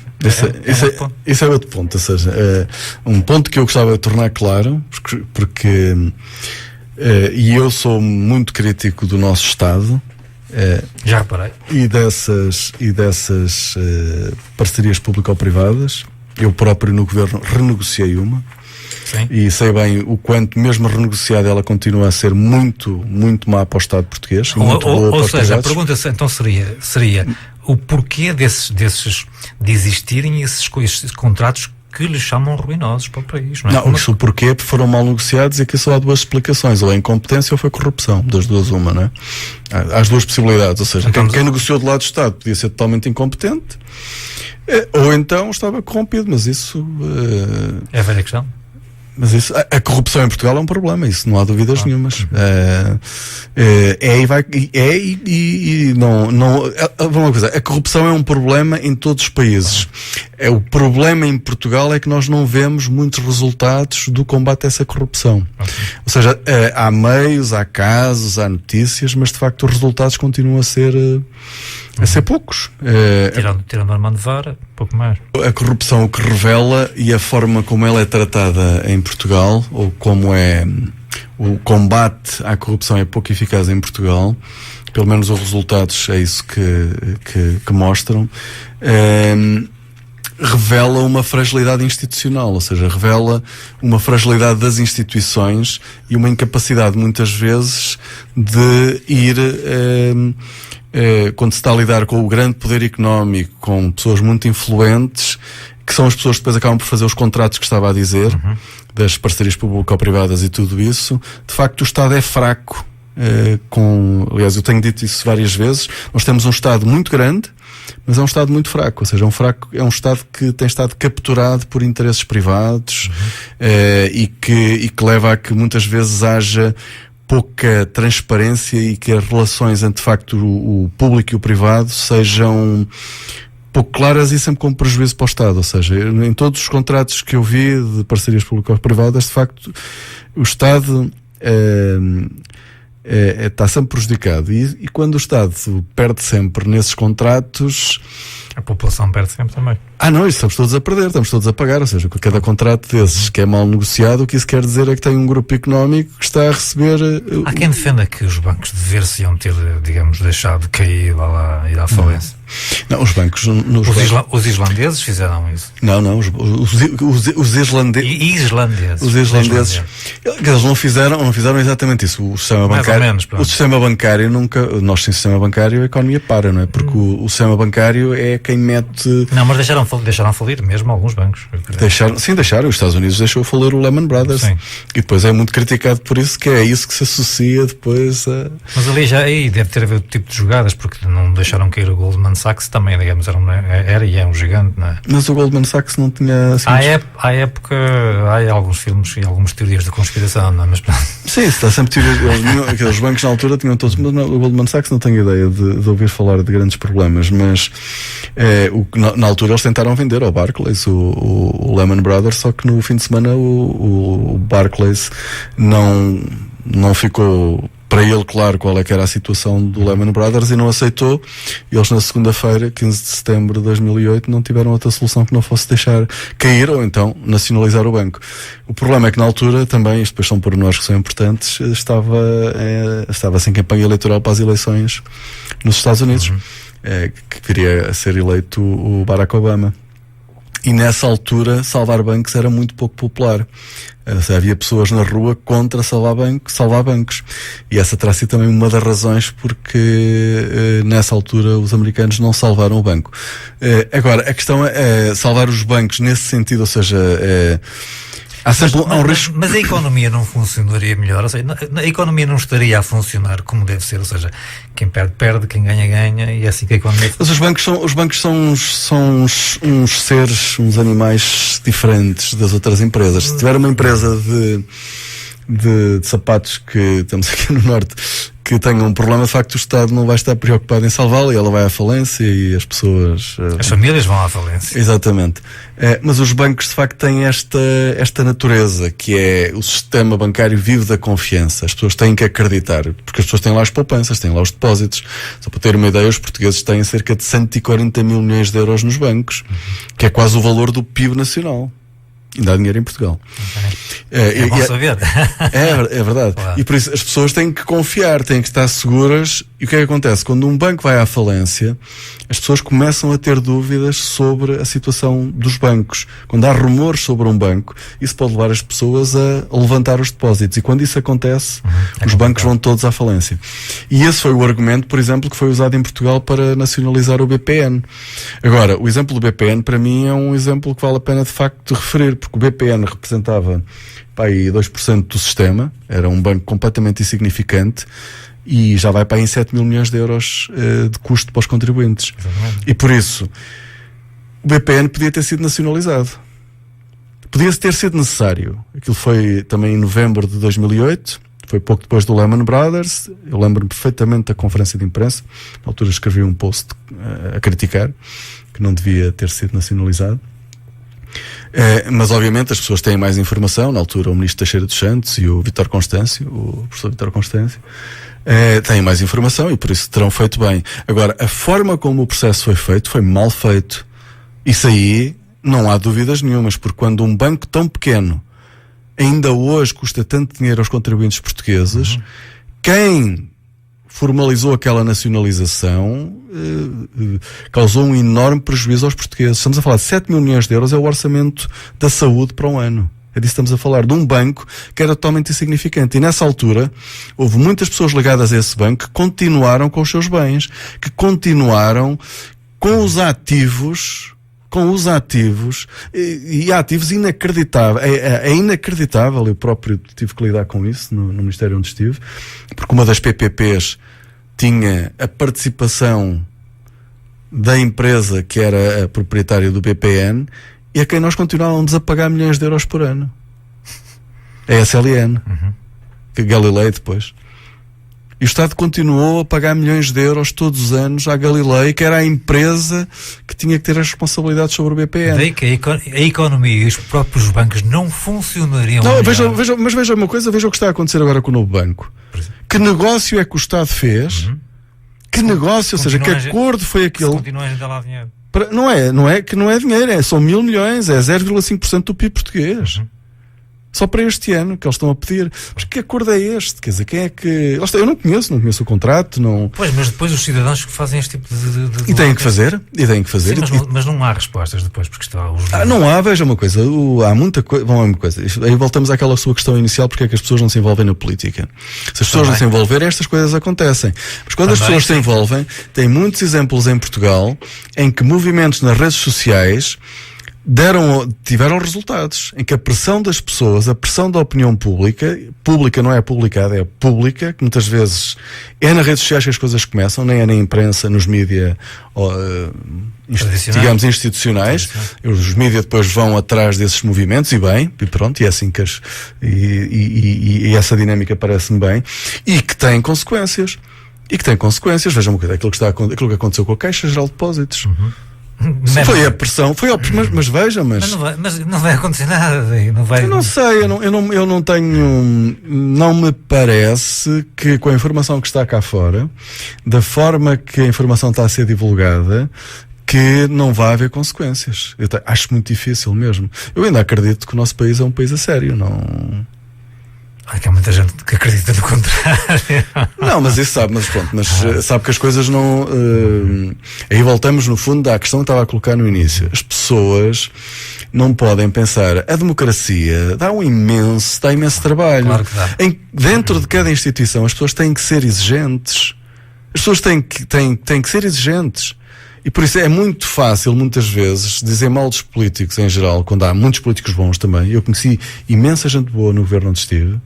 Isso é outro ponto, ou seja, um ponto que eu gostava de tornar claro, porque e eu sou muito crítico do nosso Estado. Já reparei. E dessas parcerias público-privadas. Eu próprio no governo renegociei uma. Sim. E sei bem o quanto, mesmo renegociada, ela continua a ser muito, muito má para o Estado português. Ou seja, a pergunta então seria o porquê de existirem esses contratos que lhes chamam ruinosos para o país, não é? Não, isso o porquê foram mal negociados, e aqui só há duas explicações, ou é incompetência ou foi corrupção, das duas uma, não é? Há as duas possibilidades, ou seja, então, quem negociou do lado do Estado podia ser totalmente incompetente, ou então estava corrompido, mas isso... É a velha questão. Mas isso, a corrupção em Portugal é um problema, isso não há dúvidas nenhumas. Uma coisa, a corrupção é um problema em todos os países. O problema em Portugal é que nós não vemos muitos resultados do combate a essa corrupção. Ou seja, há meios, há casos, há notícias, mas de facto os resultados continuam a ser poucos. Tirando o Armando Vara, pouco mais. A corrupção, o que revela, e a forma como ela é tratada em Portugal, ou como é o combate à corrupção é pouco eficaz em Portugal, pelo menos os resultados é isso que mostram, revela uma fragilidade institucional, ou seja, revela uma fragilidade das instituições e uma incapacidade muitas vezes de ir... quando se está a lidar com o grande poder económico, com pessoas muito influentes, que são as pessoas que depois acabam por fazer os contratos que estava a dizer, das parcerias público-privadas e tudo isso, de facto o Estado é fraco. Aliás, eu tenho dito isso várias vezes, nós temos um Estado muito grande, mas é um Estado muito fraco, ou seja, é um Estado que tem estado capturado por interesses privados, e que leva a que muitas vezes haja pouca transparência e que as relações entre, de facto, o público e o privado sejam pouco claras e sempre com prejuízo para o Estado. Ou seja, em todos os contratos que eu vi de parcerias público-privadas, de facto, o Estado está sempre prejudicado. E quando o Estado perde sempre nesses contratos... A população perde sempre também. Não, isso estamos todos a perder, estamos todos a pagar, ou seja, com cada contrato desses que é mal negociado, o que isso quer dizer é que tem um grupo económico que está a receber... Há quem defenda que os bancos dever-se-iam ter, digamos, deixado cair lá e à falência. Não, os bancos... Os islandeses fizeram isso. Não, os islandeses... Os islandeses... Eles não fizeram exatamente isso. O sistema bancário... Menos, o sistema bancário nunca... Nós, sem sistema bancário, a economia para, não é? Porque o sistema bancário é quem mete... Não, mas deixaram falir mesmo alguns bancos. Deixaram. Os Estados Unidos deixou falir o Lehman Brothers. Sim. E depois é muito criticado por isso, que é isso que se associa depois a... Mas ali deve ter havido tipo de jogadas, porque não deixaram cair o Goldman Sachs também, digamos, era e é um gigante, não é? Mas o Goldman Sachs não tinha... Assim, à época, há alguns filmes e algumas teorias de conspiração, não é? Mas... Sim, está sempre teorias. Os bancos na altura tinham todos... Mas o Goldman Sachs não tenho ideia de ouvir falar de grandes problemas, mas na altura eles tentaram vender ao Barclays o Lehman Brothers, só que no fim de semana o Barclays não ficou para ele claro qual é que era a situação do Lehman Brothers e não aceitou. E eles na segunda-feira, 15 de setembro de 2008, não tiveram outra solução que não fosse deixar cair ou então nacionalizar o banco. O problema é que na altura também, isto depois são pormenores que são importantes, estava-se em campanha eleitoral para as eleições nos Estados Unidos, que viria a ser eleito o Barack Obama. E nessa altura salvar bancos era muito pouco popular. Havia pessoas na rua contra salvar bancos. E essa terá sido também uma das razões porque nessa altura os americanos não salvaram o banco. Agora, a questão é salvar os bancos nesse sentido, ou seja, há sempre um risco. Mas a economia não funcionaria melhor, ou seja, a economia não estaria a funcionar como deve ser, ou seja, quem perde, perde, quem ganha, ganha, e é assim que a economia funciona. Mas os bancos são uns seres, uns animais diferentes das outras empresas. Se tiver uma empresa de sapatos que estamos aqui no Norte, que tenha um problema, de facto o Estado não vai estar preocupado em salvá-la e ela vai à falência e as pessoas... As famílias vão à falência. Exatamente. Mas os bancos de facto têm esta natureza, que é o sistema bancário vive da confiança. As pessoas têm que acreditar, porque as pessoas têm lá as poupanças, têm lá os depósitos. Só para ter uma ideia, os portugueses têm cerca de 140 mil milhões de euros nos bancos, que é quase o valor do PIB nacional. Ainda há dinheiro em Portugal. É bom saber. É verdade. Claro. E por isso as pessoas têm que confiar, têm que estar seguras. E o que é que acontece? Quando um banco vai à falência, as pessoas começam a ter dúvidas sobre a situação dos bancos. Quando há rumores sobre um banco, isso pode levar as pessoas a levantar os depósitos. E quando isso acontece, os bancos vão todos à falência. E esse foi o argumento, por exemplo, que foi usado em Portugal para nacionalizar o BPN. Agora, o exemplo do BPN, para mim, é um exemplo que vale a pena, de facto, referir, porque o BPN representava aí 2% do sistema, era um banco completamente insignificante, e já vai para aí em 7 mil milhões de euros de custo para os contribuintes. Exatamente. E por isso, o BPN podia ter sido nacionalizado. Podia ter sido necessário. Aquilo foi também em novembro de 2008, foi pouco depois do Lehman Brothers. Eu lembro-me perfeitamente da conferência de imprensa. Na altura escrevi um post a criticar que não devia ter sido nacionalizado. Mas obviamente as pessoas têm mais informação. Na altura o ministro Teixeira dos Santos e o Vítor Constâncio, o professor Vítor Constâncio, têm mais informação e por isso terão feito bem. Agora, a forma como o processo foi feito foi mal feito. Isso aí não há dúvidas nenhumas, porque quando um banco tão pequeno ainda hoje custa tanto dinheiro aos contribuintes portugueses, quem formalizou aquela nacionalização causou um enorme prejuízo aos portugueses. Estamos a falar de 7 mil milhões de euros, é o orçamento da saúde para um ano. É disso que estamos a falar, de um banco que era totalmente insignificante. E nessa altura, houve muitas pessoas ligadas a esse banco que continuaram com os seus bens, que continuaram com os ativos e ativos inacreditáveis. É inacreditável, eu próprio tive que lidar com isso no Ministério onde estive, porque uma das PPPs tinha a participação da empresa que era a proprietária do BPN e a quem nós continuávamos a pagar milhões de euros por ano. É a SLN, que Galilei depois. E o Estado continuou a pagar milhões de euros todos os anos à Galilei, que era a empresa que tinha que ter as responsabilidades sobre o BPN. Daí que a economia e os próprios bancos não funcionariam. Não, veja uma coisa, veja o que está a acontecer agora com o novo banco. Que negócio é que o Estado fez? Que negócio, ou seja, que acordo foi aquele? Continua a gente a lá dinheiro. Não é que não é dinheiro, são 1.000 milhões, é 0,5% do PIB português. Só para este ano que eles estão a pedir. Mas que acordo é este? Quer dizer, quem é que... Eu não conheço o contrato, não... Pois, mas depois os cidadãos que fazem este tipo de E têm que fazer. Sim, mas não há respostas depois, porque está... Não há, veja uma coisa, há muita coisa... Vamos uma coisa, aí voltamos àquela sua questão inicial, porque é que as pessoas não se envolvem na política. Se as pessoas não se envolverem, estas coisas acontecem. Mas quando as pessoas se envolvem, tem muitos exemplos em Portugal em que movimentos nas redes sociais tiveram resultados, em que a pressão das pessoas, a pressão da opinião pública não é publicada, é pública, que muitas vezes é nas redes sociais que as coisas começam, nem é na imprensa, nos mídias, digamos, institucionais. Os mídias depois vão atrás desses movimentos, e pronto, e é assim que e essa dinâmica parece-me bem, e que tem consequências. Vejam uma coisa, aquilo que aconteceu com a Caixa Geral de Depósitos. Foi a pressão, mas veja, mas não vai acontecer nada. Não vai... Eu não sei, eu não tenho. Não me parece que com a informação que está cá fora, da forma que a informação está a ser divulgada, que não vai haver consequências. Eu acho muito difícil mesmo. Eu ainda acredito que o nosso país é um país a sério, não. Que há muita gente que acredita no contrário. Não, mas isso sabe, sabe que as coisas não. Aí voltamos, no fundo, à questão que estava a colocar no início. As pessoas não podem pensar. A democracia dá imenso trabalho. Claro que dá. Dentro de cada instituição, as pessoas têm que ser exigentes. As pessoas têm que ser exigentes. E por isso é muito fácil, muitas vezes, dizer mal dos políticos em geral, quando há muitos políticos bons também. Eu conheci imensa gente boa no governo onde estive.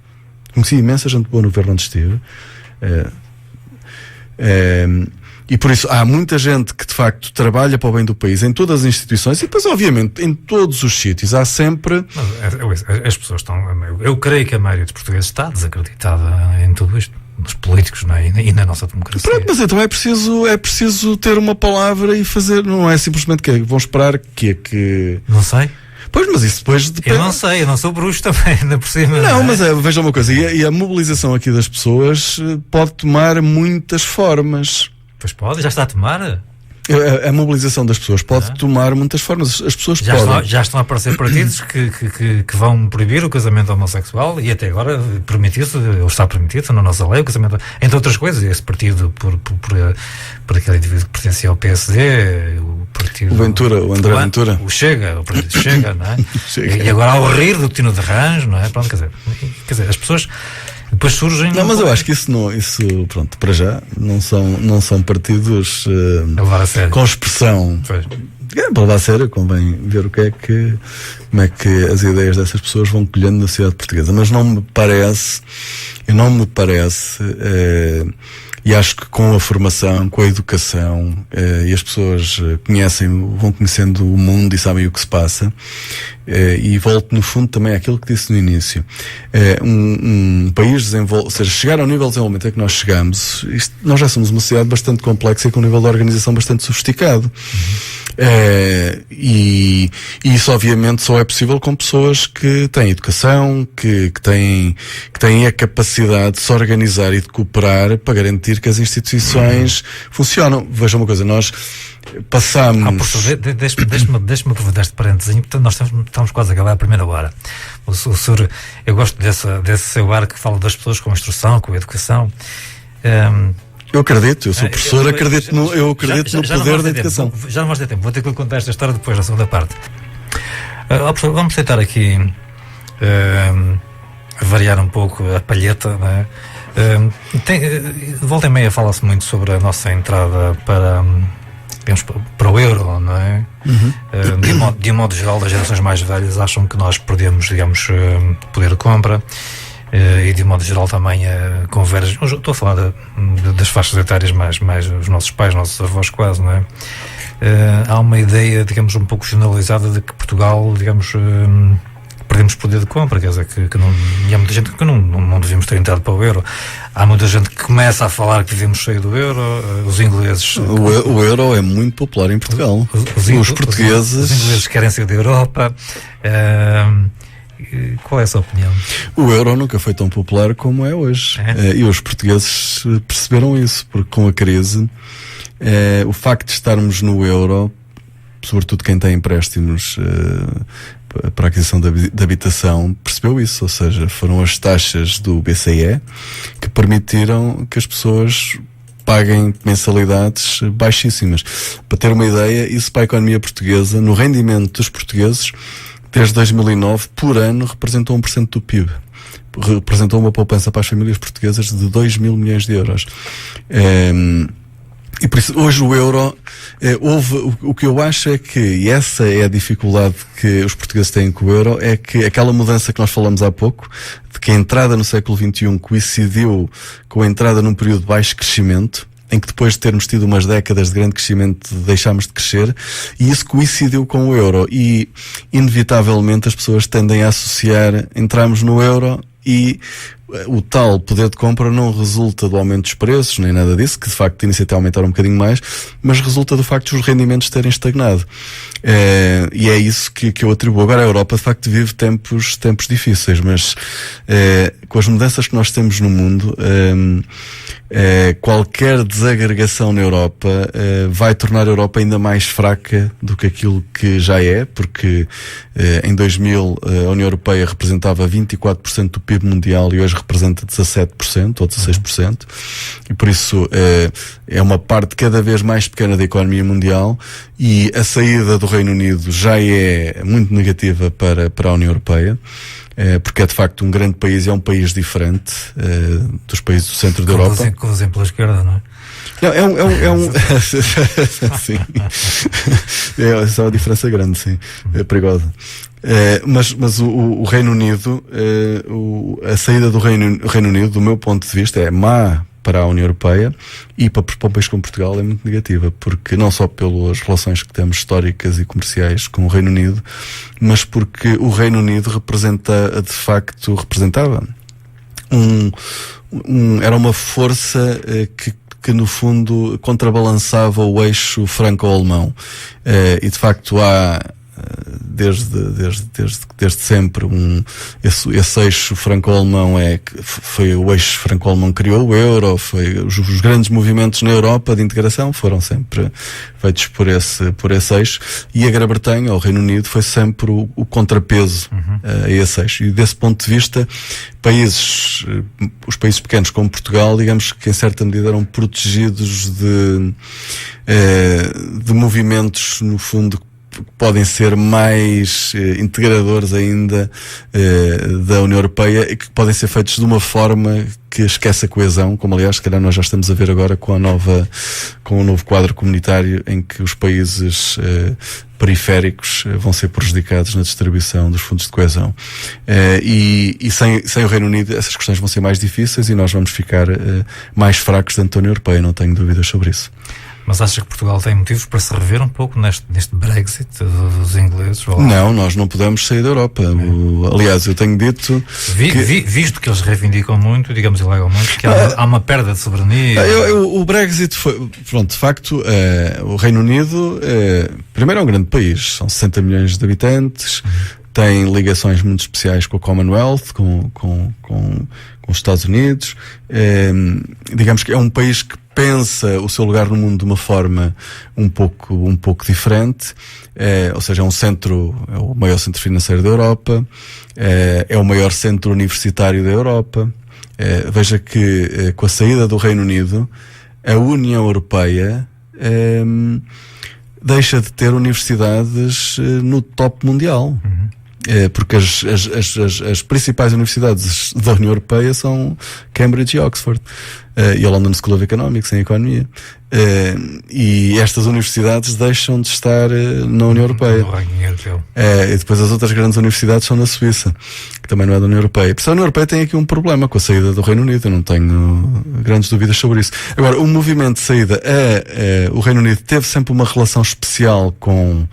E por isso há muita gente que de facto trabalha para o bem do país em todas as instituições e depois obviamente em todos os sítios há sempre... As pessoas estão... Eu creio que a maioria dos portugueses está desacreditada em tudo isto, nos políticos, não é? E na nossa democracia. Pronto, mas então é preciso ter uma palavra e fazer, não é simplesmente que vão esperar que... Não sei. Pois, mas isso depois depende. Eu não sou bruxo também, ainda por cima. Não, mas veja uma coisa, e a mobilização aqui das pessoas pode tomar muitas formas. Pois pode, já está a tomar. A mobilização das pessoas pode tomar muitas formas. As pessoas já estão a aparecer partidos que vão proibir o casamento homossexual e até agora permitiu-se, ou está permitido na nossa lei, o casamento, entre outras coisas. Esse partido, por aquele indivíduo que pertencia ao PSD, o partido... O André Ventura. O partido Chega, não é? Chega. E agora ao rir do Tino de Rãs, não é? Pronto, quer dizer, as pessoas... Depois surgem... Não, mas eu acho que isso pronto, para já, não são partidos com expressão. Para levar a sério, convém ver como é que as ideias dessas pessoas vão colhendo na sociedade portuguesa. Mas não me parece, e acho que com a formação, com a educação, e as pessoas vão conhecendo o mundo e sabem o que se passa, e volto no fundo também àquilo que disse no início. Um país desenvolve, ou seja, chegar ao nível de desenvolvimento a que nós chegamos, nós já somos uma sociedade bastante complexa e com um nível de organização bastante sofisticado. E isso obviamente só é possível com pessoas que têm educação, que têm a capacidade de se organizar e de cooperar para garantir que as instituições funcionam. Veja uma coisa, nós passamos... Deixa-me aproveitar este parênteses, portanto nós estamos quase a acabar a primeira hora. O senhor, eu gosto desse seu ar que fala das pessoas com instrução, com educação. Eu acredito, eu sou professor, acredito no poder da educação. Já não vais ter tempo, vou ter que lhe contar esta história depois, na segunda parte. Vamos tentar aqui variar um pouco a palheta, não é? Volta e meia fala-se muito sobre a nossa entrada para o euro, não é? De um modo geral, as gerações mais velhas acham que nós perdemos, digamos, poder de compra. E de modo geral também converge. Estou a falar das faixas etárias mais os nossos pais, os nossos avós quase, não é? Há uma ideia, digamos, um pouco generalizada de que Portugal, digamos, perdemos poder de compra, quer dizer, que não, e há muita gente que não devíamos ter entrado para o euro. Há muita gente que começa a falar que devemos sair do euro, os ingleses... O euro é muito popular em Portugal. Os portugueses... Os ingleses querem sair da Europa... Qual é a sua opinião? O euro nunca foi tão popular como é hoje. E os portugueses perceberam isso, porque com a crise, o facto de estarmos no euro, sobretudo quem tem empréstimos para a aquisição de habitação, percebeu isso. Ou seja, foram as taxas do BCE que permitiram que as pessoas paguem mensalidades baixíssimas. Para ter uma ideia, isso para a economia portuguesa, no rendimento dos portugueses, desde 2009, por ano, representou 1% do PIB. Representou uma poupança para as famílias portuguesas de 2 mil milhões de euros. E por isso, hoje o euro, o que eu acho é que, e essa é a dificuldade que os portugueses têm com o euro, é que aquela mudança que nós falamos há pouco, de que a entrada no século XXI coincidiu com a entrada num período de baixo crescimento, em que depois de termos tido umas décadas de grande crescimento deixámos de crescer, e isso coincidiu com o euro, e inevitavelmente as pessoas tendem a associar, entramos no euro e o tal poder de compra não resulta do aumento dos preços, nem nada disso, que de facto inicialmente aumentaram um bocadinho mais, mas resulta do facto de os rendimentos terem estagnado. E é isso que eu atribuo. Agora a Europa de facto vive tempos difíceis, mas com as mudanças que nós temos no mundo, qualquer desagregação na Europa vai tornar a Europa ainda mais fraca do que aquilo que já é, porque em 2000 a União Europeia representava 24% do PIB mundial e hoje representa 17% ou 16%, e por isso é uma parte cada vez mais pequena da economia mundial, e a saída do Reino Unido já é muito negativa para a União Europeia. Porque é de facto um grande país, é um país diferente dos países do centro da Europa. Conduzem pela esquerda, não é? Não, sim. Essa é uma diferença grande, sim. É perigosa. Mas o Reino Unido, a saída do Reino Unido, do meu ponto de vista, é má para a União Europeia, e para um país como Portugal é muito negativa, porque não só pelas relações que temos históricas e comerciais com o Reino Unido, mas porque o Reino Unido representava era uma força que no fundo contrabalançava o eixo franco-alemão, e de facto há desde sempre esse eixo franco-alemão foi o eixo franco-alemão que criou o euro, os grandes movimentos na Europa de integração foram sempre feitos por esse eixo, e a Grã-Bretanha, ou o Reino Unido, foi sempre o contrapeso a esse eixo. E desse ponto de vista, os países pequenos como Portugal, digamos que em certa medida eram protegidos de movimentos, no fundo, podem ser mais integradores ainda da União Europeia, e que podem ser feitos de uma forma que esquece a coesão, como aliás se calhar nós já estamos a ver agora com o novo quadro comunitário, em que os países periféricos vão ser prejudicados na distribuição dos fundos de coesão. E sem o Reino Unido essas questões vão ser mais difíceis, e nós vamos ficar mais fracos dentro da União Europeia, não tenho dúvidas sobre isso. Mas achas que Portugal tem motivos para se rever um pouco neste Brexit dos ingleses? Ou... Não, nós não podemos sair da Europa. Aliás, eu tenho dito... Visto que eles reivindicam muito, digamos ilegalmente, que há uma perda de soberania... O Brexit foi... Pronto, de facto, o Reino Unido, primeiro é um grande país, são 60 milhões de habitantes, tem ligações muito especiais com a Commonwealth, com os Estados Unidos. Digamos que é um país que pensa o seu lugar no mundo de uma forma um pouco diferente, ou seja, é o maior centro financeiro da Europa, é o maior centro universitário da Europa. Veja que com a saída do Reino Unido, a União Europeia deixa de ter universidades no top mundial. Porque as principais universidades da União Europeia são Cambridge e Oxford, e a London School of Economics em Economia, e estas universidades deixam de estar na União Europeia, e depois as outras grandes universidades são na Suíça, que também não é da União Europeia. Por isso a União Europeia tem aqui um problema com a saída do Reino Unido, eu não tenho grandes dúvidas sobre isso. Agora, o movimento de saída, o Reino Unido teve sempre uma relação especial com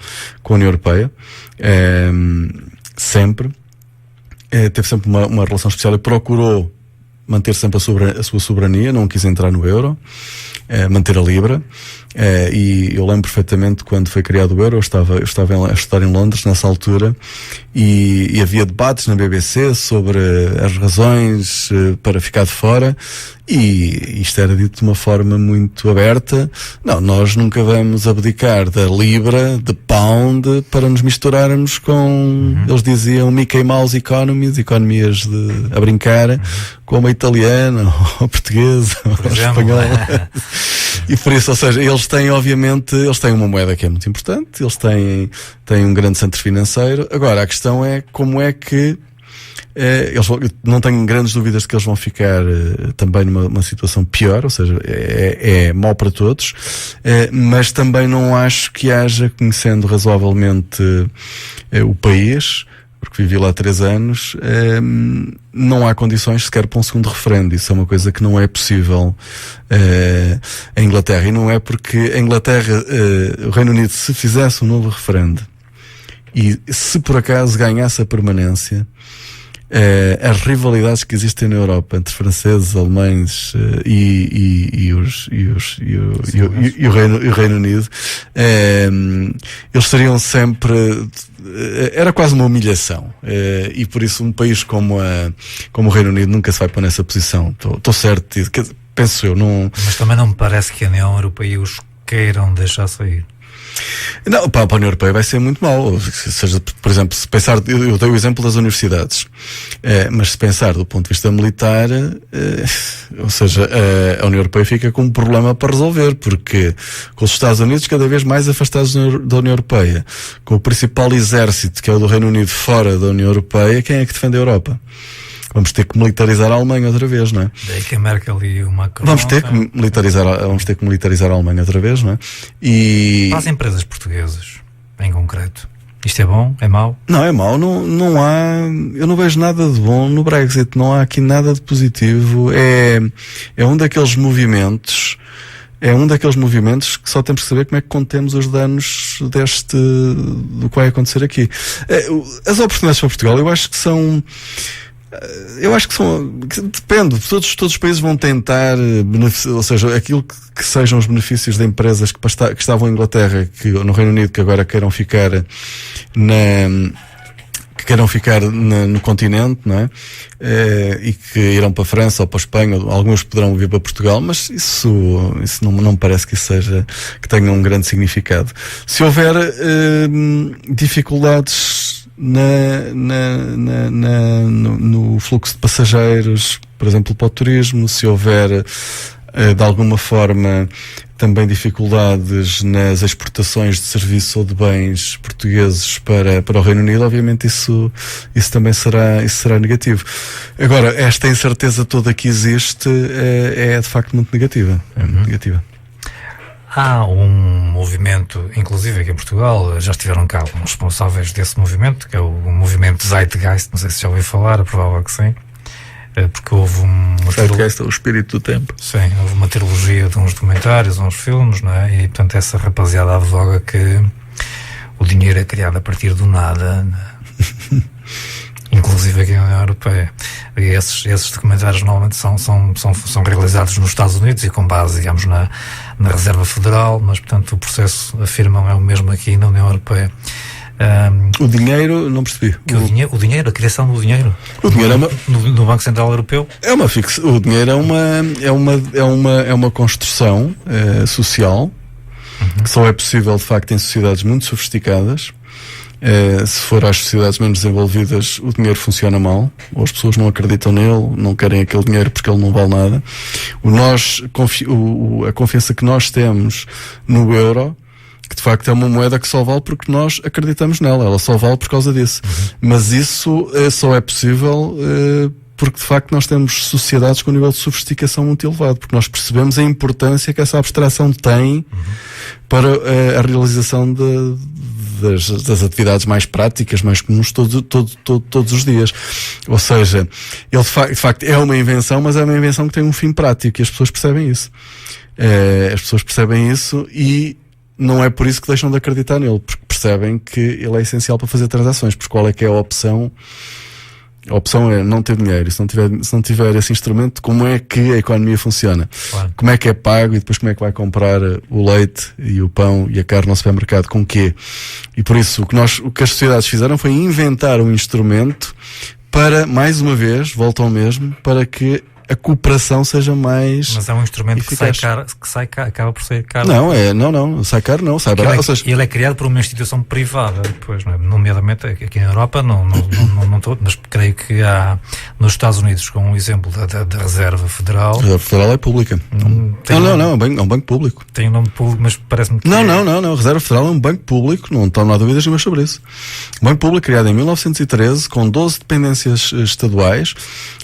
a União Europeia, sempre teve sempre uma relação especial, e procurou manter sempre a sua soberania, não quis entrar no euro, manter a libra, e eu lembro perfeitamente quando foi criado o euro, eu estava a estudar em Londres nessa altura, e havia debates na BBC sobre as razões para ficar de fora, e isto era dito de uma forma muito aberta: não, nós nunca vamos abdicar da libra, de pound, para nos misturarmos com, eles diziam Mickey Mouse economies, economias a brincar, como a italiana, ou a portuguesa, ou a espanhola. E por isso, ou seja, eles têm uma moeda que é muito importante, eles têm um grande centro financeiro. Agora, a questão é como é que eles não tenho grandes dúvidas de que eles vão ficar também numa situação pior, ou seja, é mau para todos, mas também não acho que haja, conhecendo razoavelmente o país, porque vivi lá 3 anos, não há condições sequer para um segundo referendo. Isso é uma coisa que não é possível em Inglaterra, e não é porque a Inglaterra, o Reino Unido, se fizesse um novo referendo e se por acaso ganhasse a permanência, as rivalidades que existem na Europa entre franceses, alemães e o Reino Unido, eles seriam sempre... Era quase uma humilhação, e por isso um país como o Reino Unido nunca se vai pôr nessa posição. Estou certo, penso eu. Não... Mas também não me parece que a União Europeia os queiram deixar sair. Não, para a União Europeia vai ser muito mal. Seja, por exemplo, se pensar, eu dei o exemplo das universidades, mas se pensar do ponto de vista militar, ou seja, a União Europeia fica com um problema para resolver, porque com os Estados Unidos cada vez mais afastados da União Europeia, com o principal exército, que é o do Reino Unido, fora da União Europeia, quem é que defende a Europa? Vamos ter que militarizar a Alemanha outra vez, não é? Daí que a Merkel e o Macron... Vamos ter que militarizar a Alemanha outra vez, não é? E... Para as empresas portuguesas, em concreto, isto é bom? É mau? Não, é mau. Não há... Eu não vejo nada de bom no Brexit. Não há aqui nada de positivo. É um daqueles movimentos... que só temos que saber como é que contemos os danos do que vai acontecer aqui. As oportunidades para Portugal, eu acho que são... depende, todos os países vão tentar ou seja, aquilo que sejam os benefícios de empresas que estavam em Inglaterra, no Reino Unido, que agora queiram ficar no continente, não é? E que irão para a França ou para a Espanha, alguns poderão vir para Portugal, mas isso não me parece que que tenha um grande significado. Se houver dificuldades no fluxo de passageiros, por exemplo, para o turismo, se houver de alguma forma também dificuldades nas exportações de serviços ou de bens portugueses para o Reino Unido, obviamente isso também será negativo. Agora, esta incerteza toda que existe é de facto muito negativa. É muito negativa. Há um movimento, inclusive aqui em Portugal, já estiveram cá alguns responsáveis desse movimento, que é o movimento Zeitgeist, não sei se já ouviu falar, é provável que sim, porque houve Zeitgeist é o espírito do tempo. Sim, houve uma trilogia de uns documentários, uns filmes, não é? E portanto essa rapaziada advoga que o dinheiro é criado a partir do nada, inclusive aqui na União Europeia. E esses documentários normalmente são realizados nos Estados Unidos e com base, digamos, na Reserva Federal, mas portanto o processo, afirmam, é o mesmo aqui na União Europeia. O dinheiro, não percebi. O dinheiro, a criação do dinheiro. O dinheiro no Banco Central Europeu. O dinheiro é uma construção social, que só é possível de facto em sociedades muito sofisticadas. Se for às sociedades menos desenvolvidas, o dinheiro funciona mal, ou as pessoas não acreditam nele, não querem aquele dinheiro porque ele não vale nada. A confiança que nós temos no euro, que de facto é uma moeda que só vale porque nós acreditamos nela, ela só vale por causa disso. Mas isso só é possível porque de facto nós temos sociedades com um nível de sofisticação muito elevado, porque nós percebemos a importância que essa abstração tem para a realização das atividades mais práticas, mais comuns todos os dias. Ou seja, ele de facto é uma invenção, mas é uma invenção que tem um fim prático e as pessoas percebem isso. As pessoas percebem isso e não é por isso que deixam de acreditar nele, porque percebem que ele é essencial para fazer transações, porque qual é que é a opção? A opção é não ter dinheiro. Se não tiver esse instrumento, como é que a economia funciona? Claro. Como é que é pago e depois como é que vai comprar o leite e o pão e a carne no supermercado? Com quê? E por isso o que as sociedades fizeram foi inventar um instrumento para, mais uma vez, voltam ao mesmo, para que a cooperação seja mais... Mas é um instrumento eficaz. Acaba por ser caro. Não, sai caro não, sai barato. Ele é criado por uma instituição privada, depois, não é? Nomeadamente aqui na Europa, não estou, mas creio que há nos Estados Unidos, com um exemplo da Reserva Federal. A Reserva Federal é pública. Não, é um banco público. Tem um nome público, mas parece-me que... Não, a Reserva Federal é um banco público, não há dúvidas nenhuma sobre isso. Um banco público criado em 1913, com 12 dependências estaduais,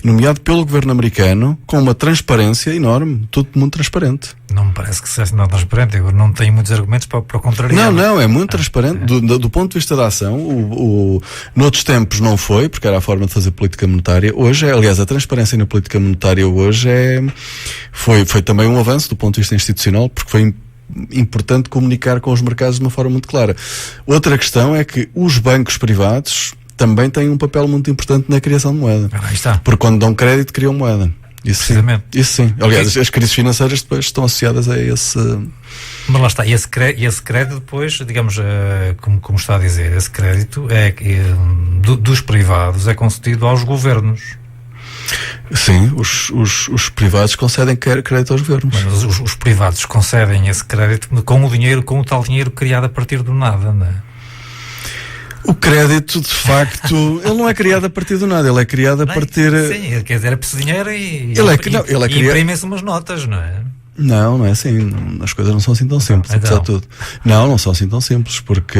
nomeado pelo governo americano, com uma transparência enorme, tudo muito transparente. Não me parece que seja nada transparente, eu não tenho muitos argumentos para contrariar. Não, é muito transparente. Do ponto de vista da ação, noutros tempos não foi, porque era a forma de fazer política monetária. Hoje, aliás, a transparência na política monetária hoje foi também um avanço do ponto de vista institucional, porque foi importante comunicar com os mercados de uma forma muito clara. Outra questão é que os bancos privados também têm um papel muito importante na criação de moeda. Aí está. Porque quando dão crédito, criam moeda. Isso precisamente. Sim. Isso sim. Aliás, as crises financeiras depois estão associadas a esse... Mas lá está, e esse crédito depois, digamos, como está a dizer, esse crédito dos privados é concedido aos governos. Sim, os privados concedem crédito aos governos. Mas os privados concedem esse crédito com o tal dinheiro criado a partir do nada, não é? O crédito, de facto, ele não é criado a partir do nada, ele é criado a partir... Sim, quer dizer, é preciso dinheiro e imprimem-se umas notas, não é? Não é assim. As coisas não são assim tão simples, apesar de tudo. Não são assim tão simples, porque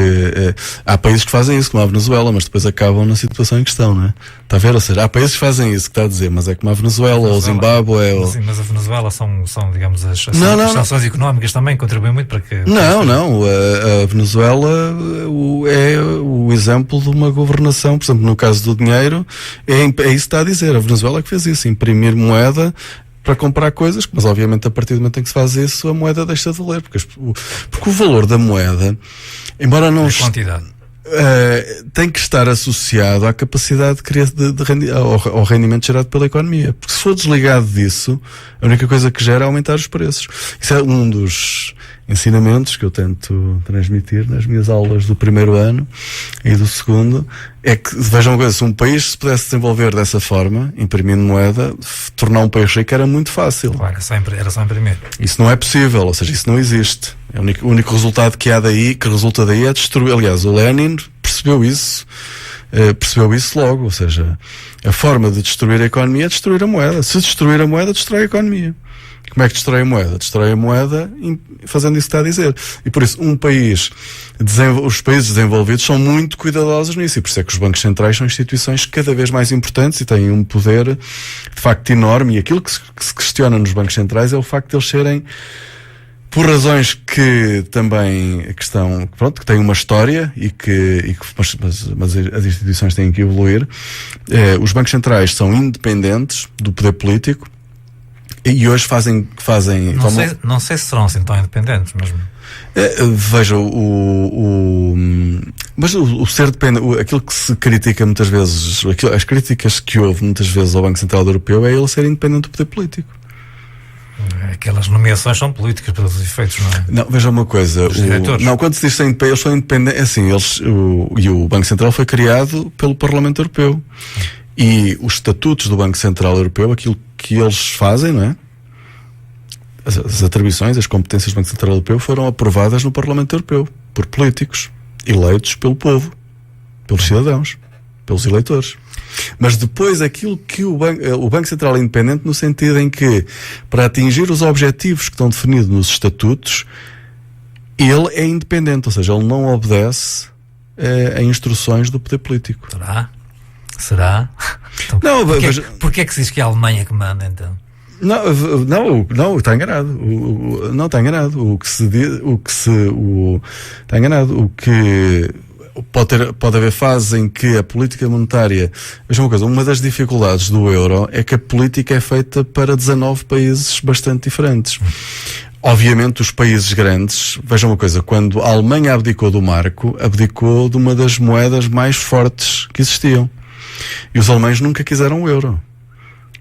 há países que fazem isso, como a Venezuela, mas depois acabam na situação em questão, não é? Está a ver? Ou seja, há países que fazem isso, que está a dizer, mas é como a Venezuela ou o Zimbábue. Mas a Venezuela são digamos, as sanções económicas também contribuem muito para que... A Venezuela é o exemplo de uma governação, por exemplo, no caso do dinheiro, é isso que está a dizer. A Venezuela que fez isso, imprimir moeda para comprar coisas, mas obviamente a partir do momento em que se faz isso, a moeda deixa de valer, porque o valor da moeda, embora não... A quantidade. Tem que estar associado à capacidade ao rendimento gerado pela economia, porque se for desligado disso, a única coisa que gera é aumentar os preços. Isso é um dos ensinamentos que eu tento transmitir nas minhas aulas do primeiro ano e do segundo, é que, vejam uma coisa, se um país se pudesse desenvolver dessa forma, imprimindo moeda, tornar um país rico era muito fácil. Claro, era só imprimir. Isso não é possível, ou seja, isso não existe. O único resultado que resulta daí é destruir. Aliás, o Lenin percebeu isso logo, ou seja, a forma de destruir a economia é destruir a moeda. Se destruir a moeda, destrói a economia. Como é que destrói a moeda? Destrói a moeda fazendo isso que está a dizer. E por isso, os países desenvolvidos são muito cuidadosos nisso. E por isso é que os bancos centrais são instituições cada vez mais importantes e têm um poder, de facto, enorme. E aquilo que se questiona nos bancos centrais é o facto de eles serem, por razões que também que têm uma história mas as instituições têm que evoluir. Os bancos centrais são independentes do poder político. E hoje fazem não sei se serão assim tão independentes mesmo. Veja, mas o ser dependente, aquilo que se critica muitas vezes, as críticas que houve muitas vezes ao Banco Central Europeu é ele ser independente do poder político. Aquelas nomeações são políticas pelos efeitos, não é? Não, veja uma coisa. Quando se diz que eles são independentes, assim, e o Banco Central foi criado pelo Parlamento Europeu. E os estatutos do Banco Central Europeu, aquilo que eles fazem, não é? As atribuições, as competências do Banco Central Europeu foram aprovadas no Parlamento Europeu por políticos eleitos pelo povo, pelos cidadãos, pelos eleitores. Mas depois aquilo que o Banco Central é independente no sentido em que, para atingir os objetivos que estão definidos nos estatutos, ele é independente, ou seja, ele não obedece a instruções do poder político. Será? Então, não, porquê é que se diz que é a Alemanha que manda, então? Não, está enganado. Não está enganado. Está enganado. O que pode haver fases em que a política monetária... Veja uma coisa, uma das dificuldades do euro é que a política é feita para 19 países bastante diferentes. Obviamente os países grandes, vejam uma coisa, quando a Alemanha abdicou do marco, abdicou de uma das moedas mais fortes que existiam. E os alemães nunca quiseram o euro.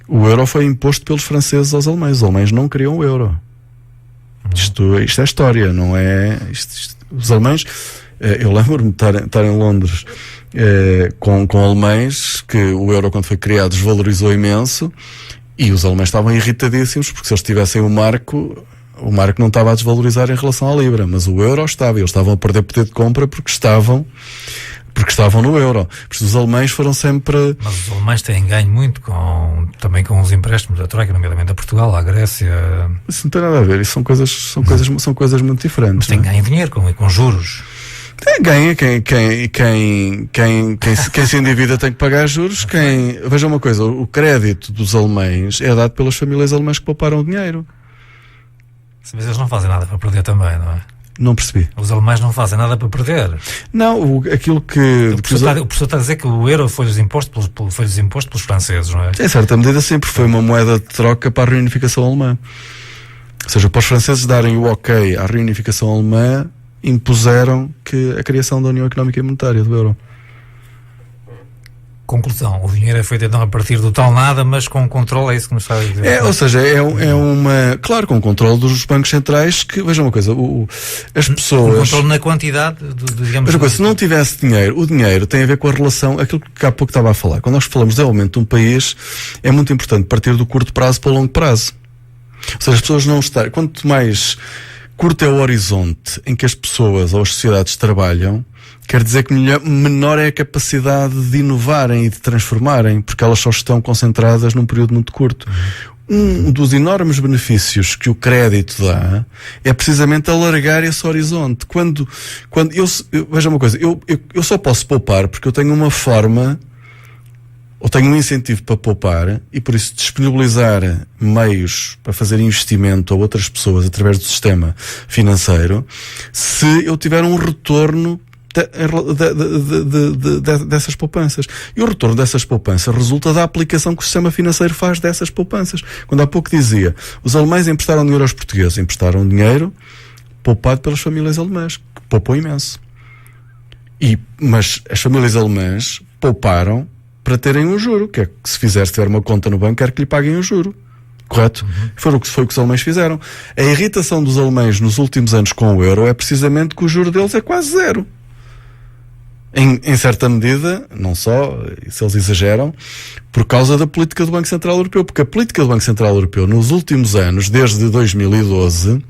O euro foi imposto pelos franceses aos alemães. Os alemães não queriam o euro. Isto é história, não é... Os alemães... Eu lembro-me de estar em Londres com alemães, que o euro, quando foi criado, desvalorizou imenso, e os alemães estavam irritadíssimos, porque se eles tivessem o marco não estava a desvalorizar em relação à libra, mas o euro estava. Eles estavam a perder poder de compra porque estavam no euro. Porque os alemães foram sempre... Mas os alemães têm ganho muito também com os empréstimos da Troika, nomeadamente a Portugal, à Grécia. Isso não tem nada a ver, isso são coisas muito diferentes. Mas têm ganho dinheiro com juros. Ganha quem se endivida tem que pagar juros. Veja uma coisa, o crédito dos alemães é dado pelas famílias alemãs que pouparam o dinheiro. Mas eles não fazem nada para perder também, não é? Não percebi. Os alemães não fazem nada para perder. Não, aquilo que... O professor está a dizer que o euro foi-lhes imposto pelos franceses, não é? Em certa medida sempre foi uma moeda de troca para a reunificação alemã. Ou seja, para os franceses darem o ok à reunificação alemã, impuseram a criação da União Económica e Monetária do euro. Conclusão, o dinheiro é feito então a partir do tal nada, mas com controle, é isso que me está a dizer? Ou seja, claro, com o controle dos bancos centrais, que, vejam uma coisa, as pessoas... Com controle na quantidade, digamos... Mas se não tivesse dinheiro, o dinheiro tem a ver com a relação, aquilo que há pouco estava a falar. Quando nós falamos de desenvolvimento de um país, é muito importante partir do curto prazo para o longo prazo. Ou seja, as pessoas não estarem... Quanto mais curto é o horizonte em que as pessoas ou as sociedades trabalham, quer dizer que menor é a capacidade de inovarem e de transformarem, porque elas só estão concentradas num período muito curto. Um dos enormes benefícios que o crédito dá é precisamente alargar esse horizonte. Veja uma coisa, eu só posso poupar porque eu tenho uma forma, ou tenho um incentivo para poupar, e por isso disponibilizar meios para fazer investimento a outras pessoas através do sistema financeiro, se eu tiver um retorno dessas poupanças. E o retorno dessas poupanças resulta da aplicação que o sistema financeiro faz dessas poupanças. Quando há pouco dizia, os alemães emprestaram dinheiro aos portugueses, emprestaram dinheiro poupado pelas famílias alemãs, que poupam imenso. Mas as famílias alemãs pouparam para terem um juro, que é que se tiver uma conta no banco, quer que lhe paguem um juro. Correto? Foi o que os alemães fizeram. A irritação dos alemães nos últimos anos com o euro é precisamente que o juro deles é quase zero. Em certa medida, não só, se eles exageram, por causa da política do Banco Central Europeu, porque a política do Banco Central Europeu nos últimos anos, desde 2012,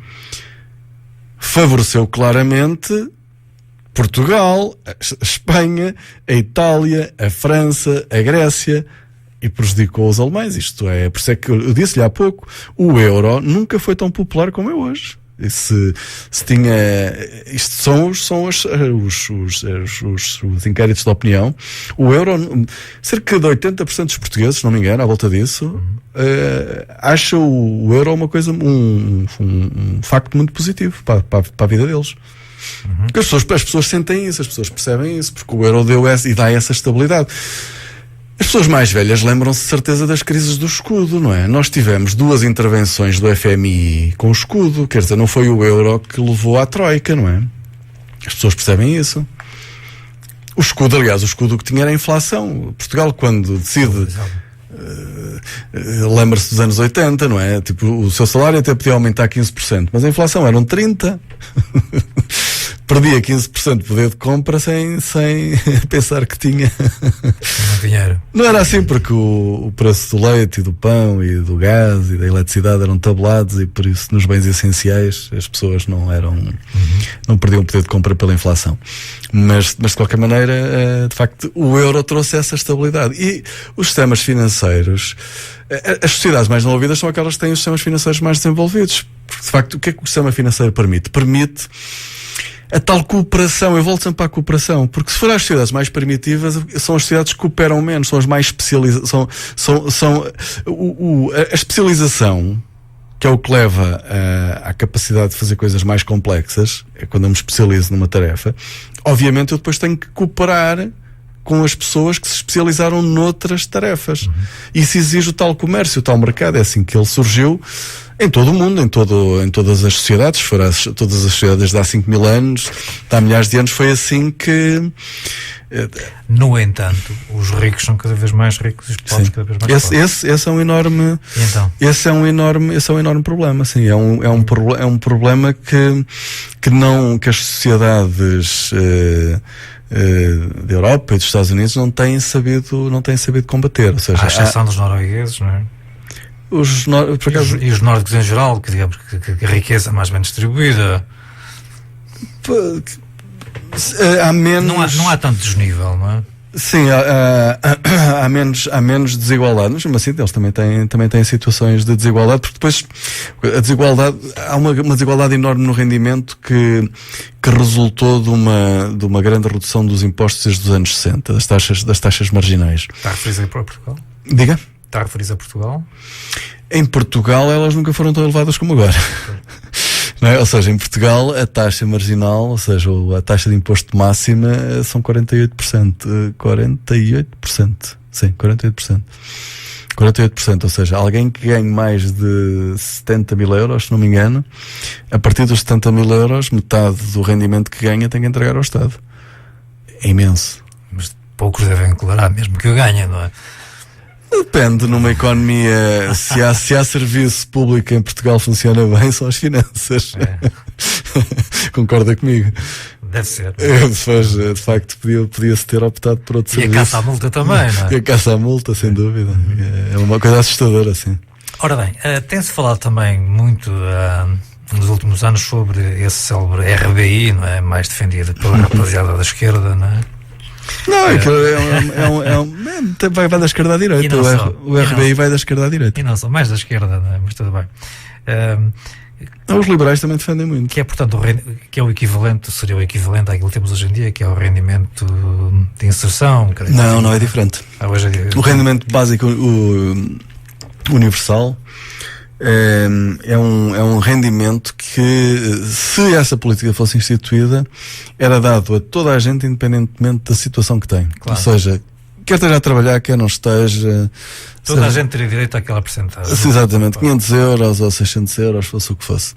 favoreceu claramente Portugal, a Espanha, a Itália, a França, a Grécia, e prejudicou os alemães. Isto é, por isso é que eu disse-lhe há pouco, o euro nunca foi tão popular como é hoje. Se tinha, isto são os inquéritos de opinião. O euro, cerca de 80% dos portugueses, se não me engano, à volta disso, acham o euro uma coisa, um facto muito positivo para a vida deles. Porque as pessoas sentem isso, as pessoas percebem isso, porque o euro e dá essa estabilidade. As pessoas mais velhas lembram-se de certeza das crises do escudo, não é? Nós tivemos 2 intervenções do FMI com o escudo, quer dizer, não foi o euro que levou à troika, não é? As pessoas percebem isso. O escudo que tinha era a inflação. Portugal, quando decide... lembra-se dos anos 80, não é? Tipo, o seu salário até podia aumentar 15%, mas a inflação eram 30%. Perdia 15% de poder de compra sem pensar que tinha dinheiro. Não era assim, porque o preço do leite e do pão e do gás e da eletricidade eram tabulados, e por isso nos bens essenciais as pessoas não perdiam poder de compra pela inflação. Mas de qualquer maneira, de facto, o euro trouxe essa estabilidade. E os sistemas financeiros, as sociedades mais desenvolvidas são aquelas que têm os sistemas financeiros mais desenvolvidos. Porque, de facto, o que é que o sistema financeiro permite? Permite a tal cooperação. Eu volto sempre à cooperação, porque se for as sociedades mais primitivas, são as sociedades que cooperam menos, são as mais especializadas, a especialização, que é o que leva à capacidade de fazer coisas mais complexas, é quando eu me especializo numa tarefa. Obviamente eu depois tenho que cooperar com as pessoas que se especializaram noutras tarefas. Isso exige o tal comércio, o tal mercado. É assim que ele surgiu em todo o mundo, em todas as sociedades. Todas as sociedades desde há 5.000 anos, há milhares de anos, foi assim que... No entanto, os ricos são cada vez mais ricos e os pobres cada vez mais pobres. Esse é um enorme... E então? Esse é um enorme problema, sim. É um problema que as sociedades da Europa e dos Estados Unidos não têm sabido combater. Ou seja, à exceção dos noruegueses, não é? Por acaso, e os nórdicos em geral, que digamos que a riqueza é mais bem distribuída. Há menos... Não há tanto desnível, não é? Sim, há menos desigualdade, mas mesmo assim eles também têm situações de desigualdade, porque depois a desigualdade, há uma desigualdade enorme no rendimento que resultou de uma grande redução dos impostos desde os anos 60, das taxas marginais. Está a referir para Portugal? Diga? Está a referir a Portugal? Em Portugal elas nunca foram tão elevadas como agora. Não é? Ou seja, em Portugal a taxa marginal, ou seja, a taxa de imposto máxima são 48%. 48%. Sim, 48%. 48%, ou seja, alguém que ganhe mais de 70.000 euros, se não me engano, a partir dos 70.000 euros, metade do rendimento que ganha tem que entregar ao Estado. É imenso. Mas poucos devem declarar, mesmo que o ganhem, não é? Depende, numa economia, se há serviço público em Portugal funciona bem, são as finanças. Concorda comigo? Deve ser. Depois, de facto, podia-se ter optado por outro serviço. E a caça à multa também, não é? E a caça à multa, sem dúvida. É uma coisa assustadora, sim. Ora bem, tem-se falado também muito nos últimos anos sobre esse célebre RBI, não é? Mais defendido pela rapaziada da esquerda, não é? Não, vai da esquerda à direita. O RBI vai da esquerda à direita. E não só, mais da esquerda, não é? Mas tudo bem. Os liberais também defendem muito. Que é, portanto, que é o equivalente, seria o equivalente àquilo que temos hoje em dia, que é o rendimento de inserção. Não é diferente. O rendimento básico universal é um rendimento que, se essa política fosse instituída, era dado a toda a gente independentemente da situação que tem. Claro. Ou seja, quer esteja a trabalhar, quer não esteja... Toda a gente teria direito àquela porcentagem. Exatamente, 500 euros ou 600 euros, fosse o que fosse.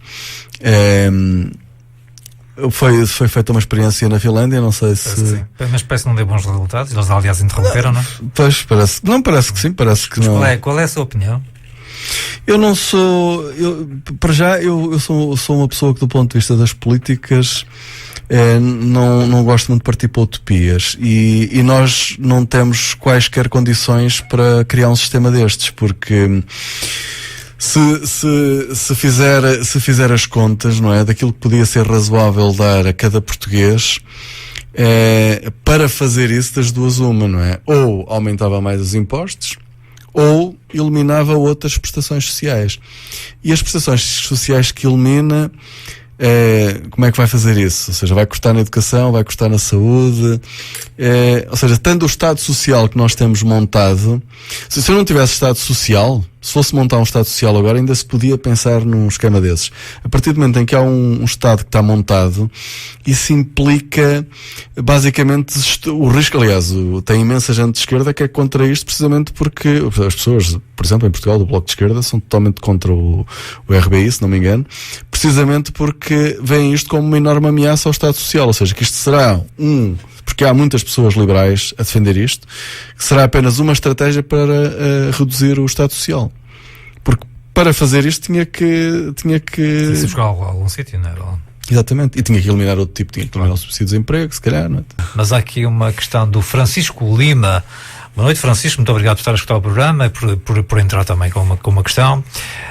Foi feita uma experiência na Finlândia, não sei se... Mas parece que não deu bons resultados. Eles, aliás, interromperam, não? Pois, parece que sim, parece que não. Qual é a sua opinião? Eu não sou... Para já, eu sou uma pessoa que, do ponto de vista das políticas, não gosto muito de partir para utopias. E nós não temos quaisquer condições para criar um sistema destes, porque... Se fizer as contas, não é, daquilo que podia ser razoável dar a cada português, para fazer isso, das duas uma, não é? Ou aumentava mais os impostos, ou eliminava outras prestações sociais. E as prestações sociais que elimina, como é que vai fazer isso? Ou seja, vai cortar na educação, vai cortar na saúde, ou seja, tendo o Estado Social que nós temos montado, se eu não tivesse Estado Social, se fosse montar um Estado Social agora, ainda se podia pensar num esquema desses. A partir do momento em que há um Estado que está montado, isso implica, basicamente, o risco. Aliás, tem imensa gente de esquerda que é contra isto, precisamente porque as pessoas, por exemplo, em Portugal, do Bloco de Esquerda, são totalmente contra o RBI, se não me engano, precisamente porque veem isto como uma enorme ameaça ao Estado Social. Ou seja, que isto será porque há muitas pessoas liberais a defender isto, que será apenas uma estratégia para reduzir o Estado Social. Porque para fazer isto tinha que se buscar algum sítio, não é? Exatamente, e tinha que eliminar outro tipo, tinha que eliminar o subsídio de desemprego, se calhar, não é? Mas há aqui uma questão do Francisco Lima. Boa noite, Francisco, muito obrigado por estar a escutar o programa e por entrar também com uma questão.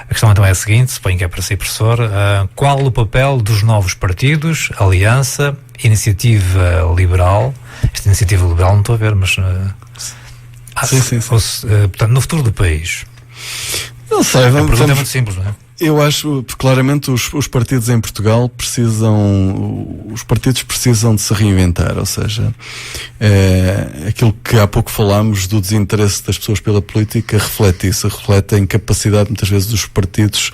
A questão então é a seguinte, suponho que é para si, professor. Qual o papel dos novos partidos, Aliança, Iniciativa Liberal? Esta Iniciativa Liberal não estou a ver, mas... sim. Portanto, no futuro do país. Não sei, a pergunta é muito simples, não é? Eu acho, claramente, os partidos em Portugal precisam de se reinventar, ou seja, aquilo que há pouco falámos do desinteresse das pessoas pela política reflete isso, reflete a incapacidade, muitas vezes, dos partidos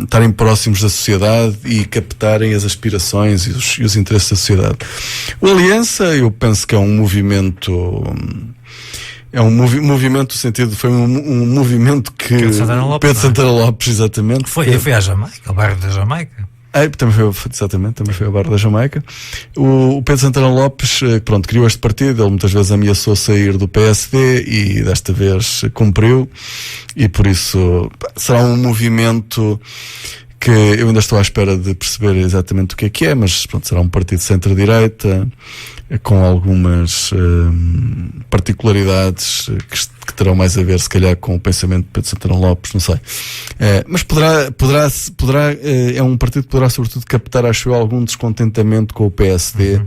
estarem próximos da sociedade e captarem as aspirações e os interesses da sociedade. O Aliança, eu penso que é um movimento... É um movimento, no sentido, foi um movimento que Pedro Santana Lopes, Santana Lopes, exatamente. Foi a Jamaica, o bairro da Jamaica. Também foi ao bairro da Jamaica. O Pedro Santana Lopes, criou este partido, ele muitas vezes ameaçou sair do PSD e desta vez cumpriu, e por isso será um movimento que eu ainda estou à espera de perceber exatamente o que é, mas será um partido de centro-direita, com algumas particularidades que terão mais a ver, se calhar, com o pensamento de Pedro Santana Lopes, não sei. Mas é um partido que poderá, sobretudo, captar, acho eu, algum descontentamento com o PSD.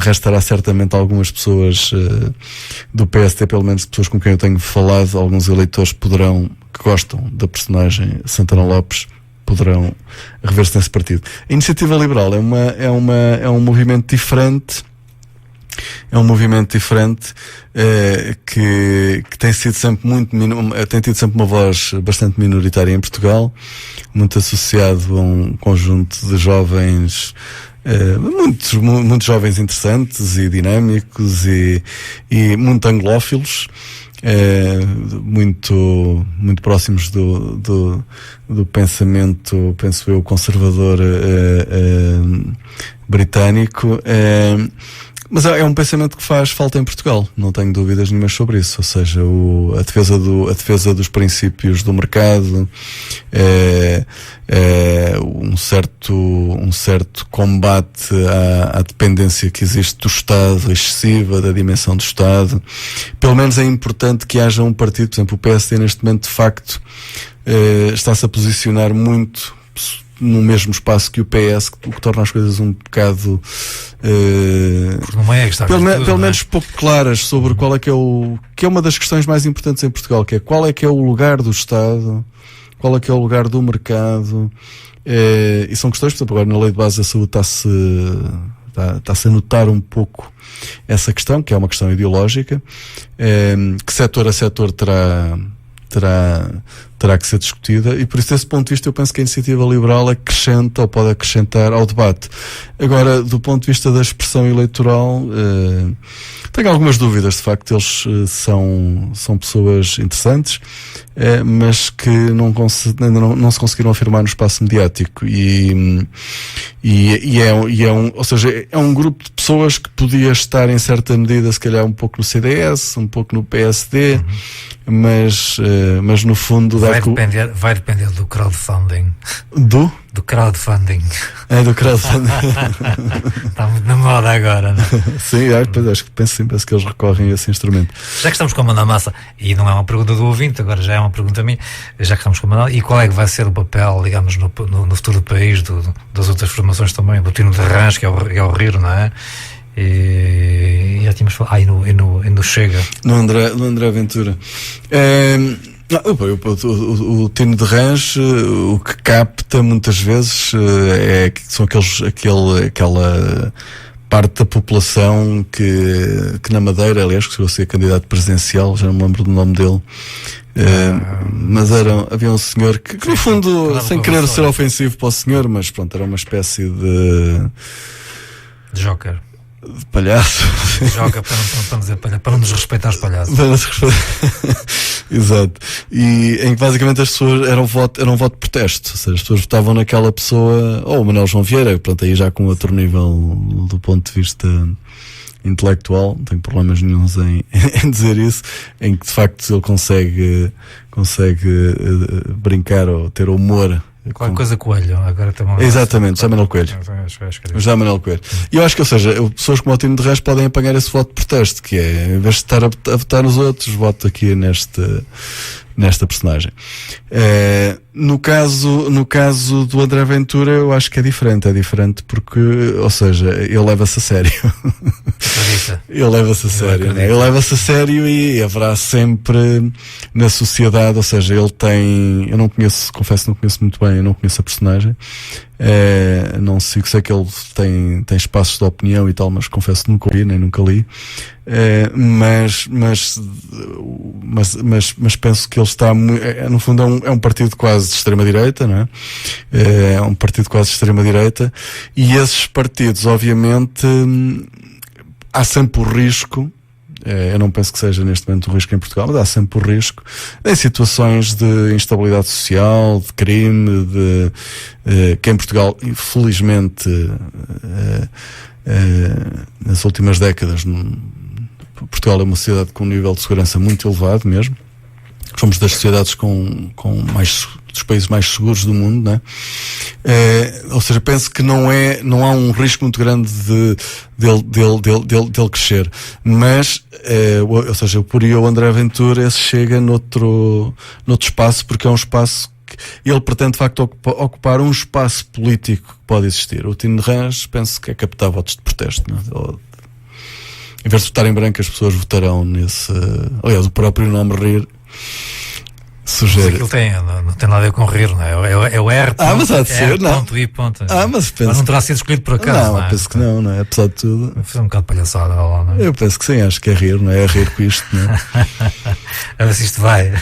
Restará certamente algumas pessoas do PSD, pelo menos pessoas com quem eu tenho falado, alguns eleitores que gostam da personagem Santana Lopes, poderão rever-se nesse partido. A Iniciativa Liberal é um movimento diferente. É um movimento diferente que tem sido sempre tem tido sempre uma voz bastante minoritária em Portugal, muito associado a um conjunto de jovens, muitos jovens interessantes e dinâmicos e muito anglófilos, muito próximos do pensamento, penso eu, conservador britânico. Mas é um pensamento que faz falta em Portugal, não tenho dúvidas nenhumas sobre isso. Ou seja, a defesa dos princípios do mercado, um certo combate à dependência que existe do Estado, excessiva da dimensão do Estado. Pelo menos é importante que haja um partido, por exemplo, o PSD neste momento de facto está-se a posicionar muito no mesmo espaço que o PS, o que torna as coisas um bocado pelo menos pouco claras sobre qual é que é uma das questões mais importantes em Portugal, que é qual é que é o lugar do Estado, qual é que é o lugar do mercado, e são questões, por exemplo, agora na Lei de Base da Saúde está-se a notar um pouco essa questão, que é uma questão ideológica, que setor a setor terá que ser discutida, e por isso, desse ponto de vista, eu penso que a iniciativa liberal acrescenta ou pode acrescentar ao debate. Agora, do ponto de vista da expressão eleitoral, tenho algumas dúvidas. De facto, eles são pessoas interessantes, mas que ainda não se conseguiram afirmar no espaço mediático, ou seja, é um grupo de pessoas que podia estar em certa medida, se calhar um pouco no CDS, um pouco no PSD, mas no fundo vai depender do crowdfunding. Do crowdfunding. Do crowdfunding. Está muito na moda agora, não é? Sim, penso que eles recorrem a esse instrumento. Já que estamos com a mão na massa, e não é uma pergunta do ouvinte, agora já é uma pergunta minha, já que estamos com a mão na massa, e qual é que vai ser o papel, digamos, no futuro do país, das outras formações também, do Tino de Rãs, que é o Rir, não é? E já tínhamos falado, e no Chega. No André Ventura. O Tino de Rãs, o que capta muitas vezes são aquela parte da população que na Madeira, aliás, que chegou a ser candidato presidencial, já não me lembro do nome dele, mas havia um senhor que no fundo, sem querer ser ofensivo para o senhor, mas pronto, era uma espécie de Joker. De palhaço. Joga para dizer palhaço, para não nos respeitar os palhaços. Exato. E em que basicamente as pessoas era um voto de protesto, ou seja, as pessoas votavam naquela pessoa, ou o Manuel João Vieira, pronto, aí já com outro nível do ponto de vista intelectual, não tenho problemas nenhuns em dizer isso, em que de facto ele consegue brincar ou ter humor. Qualquer coisa Coelho, agora também. Exatamente, José Manuel Coelho. José Manuel Coelho. E eu acho que, ou seja, pessoas como o Tino de Rãs podem apanhar esse voto de protesto, que é, em vez de estar a votar nos outros, voto aqui nesta personagem. No caso do André Ventura, eu acho que é diferente porque, ou seja, ele leva-se a sério. Ele leva-se a sério, né? Ele leva-se a sério e haverá sempre na sociedade, ou seja, ele tem, eu não conheço, confesso que não conheço muito bem, eu não conheço a personagem, não sei que ele tem espaços de opinião e tal, mas confesso que nunca ouvi, nem nunca li, mas penso que ele está, no fundo é um partido quase de extrema-direita, não é? É um partido quase de extrema-direita, e esses partidos, obviamente, há sempre o risco, eu não penso que seja neste momento o risco em Portugal, mas há sempre o risco em situações de instabilidade social, de crime, que em Portugal, infelizmente, nas últimas décadas, Portugal é uma sociedade com um nível de segurança muito elevado mesmo. Somos das sociedades dos países mais seguros do mundo, não é? Ou seja, penso que não há um risco muito grande dele crescer, mas, ou seja, por aí o André Ventura chega noutro espaço, porque é um espaço que ele pretende de facto ocupar um espaço político que pode existir. O Tino de Rãs, penso que é captar votos de protesto, não é? Em vez de votar em branco, as pessoas votarão nesse, aliás, o próprio nome Rir sugere. Mas aquilo não tem nada a ver com Rir, não é? É o R. Mas há de ser, não. I, ponto. Mas não terá sido escolhido por acaso. Não, penso que não é? Apesar de tudo. Foi um bocado de palhaçada lá, não é? Eu penso que sim, acho que é rir, não é? É rir com isto, não é? A ver se isto vai.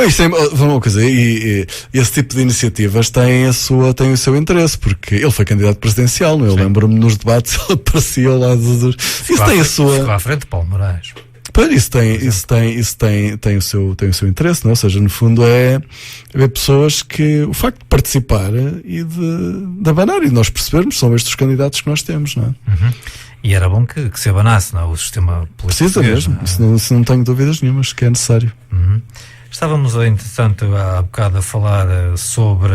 Isto é uma coisa, e esse tipo de iniciativas tem o seu interesse, porque ele foi candidato presidencial, não é? Eu lembro-me nos debates, ele aparecia ao lado dos. Isso tem a sua. Ficou à frente de Paulo Moraes. Isso tem o seu interesse, não é? Ou seja, no fundo é ver pessoas que o facto de participar e de abanar e de nós percebermos são estes os candidatos que nós temos, não é? Uhum. E era bom que se abanasse, não, o sistema político. Precisa mesmo, isso não tenho dúvidas nenhumas que é necessário. Estávamos, entretanto, há bocado a falar sobre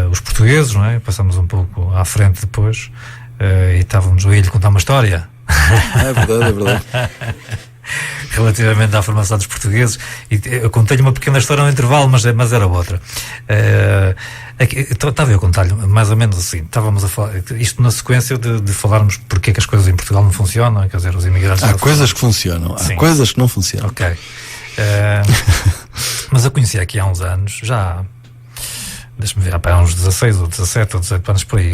os portugueses, não é? Passámos um pouco à frente depois e estávamos a lhe contar uma história. É verdade. Relativamente à formação dos portugueses, e eu contei-lhe uma pequena história no intervalo, mas era outra. Estava eu a contar-lhe mais ou menos assim. Estávamos a falar, isto na sequência de falarmos porque é que as coisas em Portugal não funcionam, quer dizer, os imigrantes. Há coisas que funcionam, há coisas que não funcionam. Ok. Mas eu conheci aqui há uns anos, já, deixa-me ver, há uns 16 ou 17 ou 18 anos por aí,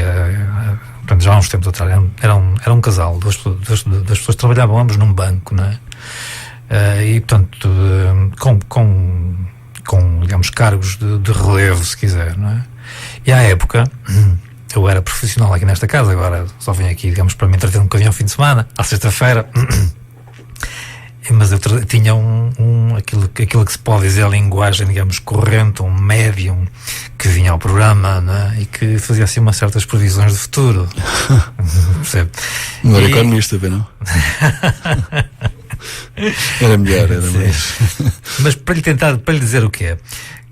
portanto, já há uns tempos atrás, era um casal, duas pessoas trabalhavam ambos num banco, não é? E portanto, com digamos, cargos de relevo, se quiser, não é? E à época, eu era profissional aqui nesta casa, agora só vim aqui, digamos, para me entreter um bocadinho ao fim de semana, à sexta-feira. Mas eu tinha aquilo que se pode dizer a linguagem, digamos, corrente, um médium que vinha ao programa, né? E que fazia assim umas certas previsões de futuro. Percebe? Não era economista, bem não? Era melhor. Mas para lhe dizer o que é,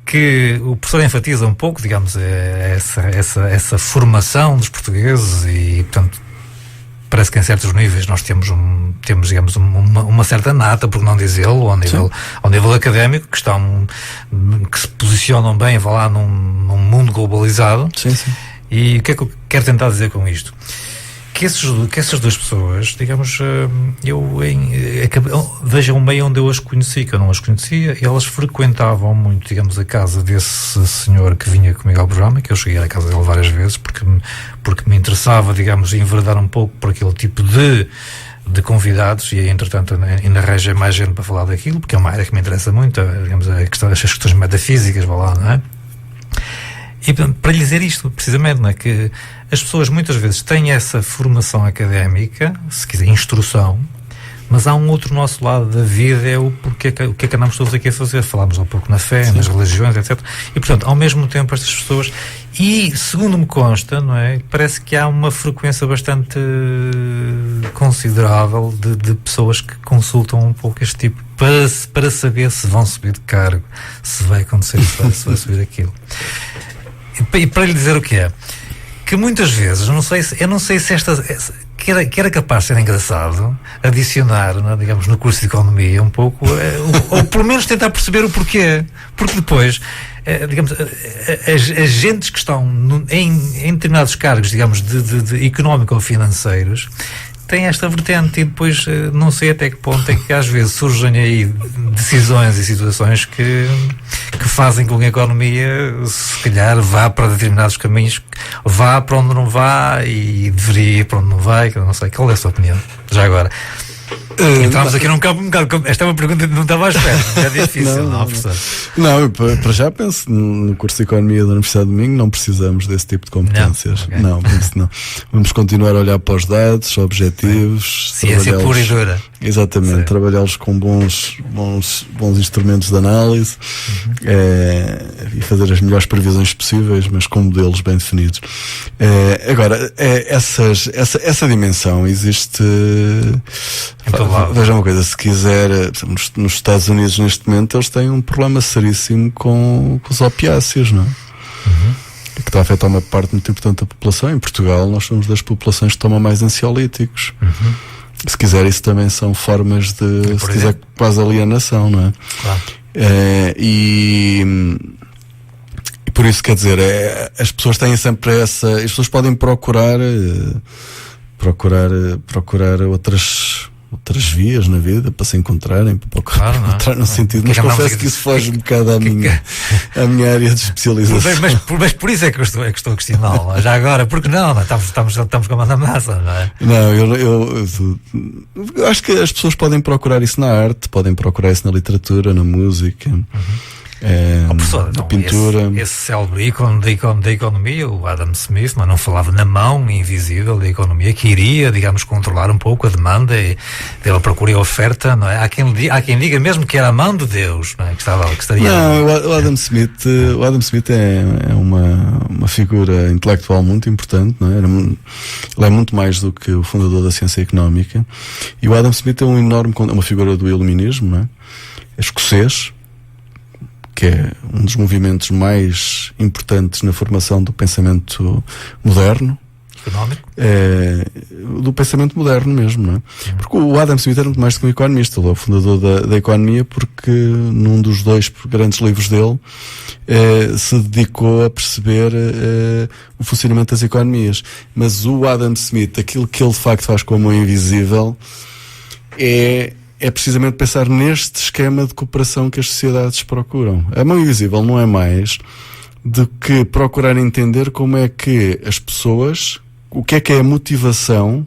que o professor enfatiza um pouco, digamos, essa formação dos portugueses e, portanto, parece que em certos níveis nós temos digamos, uma certa nata, por não dizê-lo, ao nível académico, que se posicionam bem, vá lá, num mundo globalizado. Sim. E o que é que eu quero tentar dizer com isto? Que essas duas pessoas, digamos, vejam bem onde eu as conheci, que eu não as conhecia, e elas frequentavam muito, digamos, a casa desse senhor que vinha comigo ao programa, que eu cheguei à casa dele várias vezes, porque me interessava, digamos, enveredar um pouco por aquele tipo de convidados, e entretanto ainda arranjei mais gente para falar daquilo, porque é uma área que me interessa muito, digamos, as questões metafísicas, vá lá, não é? E para lhe dizer isto, precisamente, não é? Que as pessoas muitas vezes têm essa formação académica, se quiser, instrução, mas há um outro nosso lado da vida, é o que é que andamos todos aqui a fazer. Falámos há pouco na fé, nas religiões, etc. E, portanto, ao mesmo tempo, estas pessoas, e segundo me consta, não é? Parece que há uma frequência bastante considerável de pessoas que consultam um pouco este tipo, para saber se vão subir de cargo, se vai acontecer isso, se vai subir aquilo. E para lhe dizer o que é, que muitas vezes, eu não sei se que era capaz de ser engraçado adicionar, não é, digamos, no curso de economia um pouco, ou pelo menos tentar perceber o porquê, porque depois, digamos, as gentes que estão em determinados cargos, digamos, de económico ou financeiros, tem esta vertente, e depois não sei até que ponto é que às vezes surgem aí decisões e situações que fazem com que a economia, se calhar, vá para determinados caminhos, vá para onde não vá e deveria ir para onde não vai, que eu não sei. Qual é a sua opinião? Já agora. Entramos aqui num campo um bocado. Esta é uma pergunta que não estava à espera, é difícil, não, professor? Não, para já penso no curso de Economia da Universidade de Minho, não precisamos desse tipo de competências. Não, penso não. Vamos continuar a olhar para os dados, objetivos. Ciência pura e dura. Exatamente, trabalhá-los com bons instrumentos de análise, e fazer as melhores previsões possíveis, mas com modelos bem definidos. Agora, essa dimensão existe. Veja uma coisa, se quiser, nos Estados Unidos neste momento eles têm um problema seríssimo com os opiáceos, não é? Que está a afetar uma parte muito importante da população. Em Portugal nós somos das populações que tomam mais ansiolíticos. Se quiser, isso também são formas de, se quiser, quase alienação, não é? Claro. E por isso, quer dizer, as pessoas têm sempre as pessoas podem procurar outras vias na vida para se encontrarem, para encontrar no sentido, mas confesso que isso foge um bocado à minha área de especialização. Mas por isso é que eu estou a questioná-lo, já agora, porque não estamos com a mão na massa, não é? Não, eu acho que as pessoas podem procurar isso na arte, podem procurar isso na literatura, na música. de pintura. Esse célebre ícone da economia, o Adam Smith, mas não falava na mão invisível da economia, que iria, digamos, controlar um pouco a demanda e dela procura e a oferta, não é? Há quem diga mesmo que era a mão de Deus, não é? Que estaria... Não, o Adam Smith é uma figura intelectual muito importante, não é? Ele é muito mais do que o fundador da ciência económica, e o Adam Smith é uma figura do iluminismo, não é? É escocês, que é um dos movimentos mais importantes na formação do pensamento moderno. Económico? Do pensamento moderno mesmo, não é? Porque o Adam Smith era muito mais do que um economista, ele é o fundador da economia, porque num dos 2 grandes livros dele se dedicou a perceber o funcionamento das economias. Mas o Adam Smith, aquilo que ele de facto faz com a mão invisível é precisamente pensar neste esquema de cooperação que as sociedades procuram. A mão invisível não é mais do que procurar entender como é que as pessoas, o que é a motivação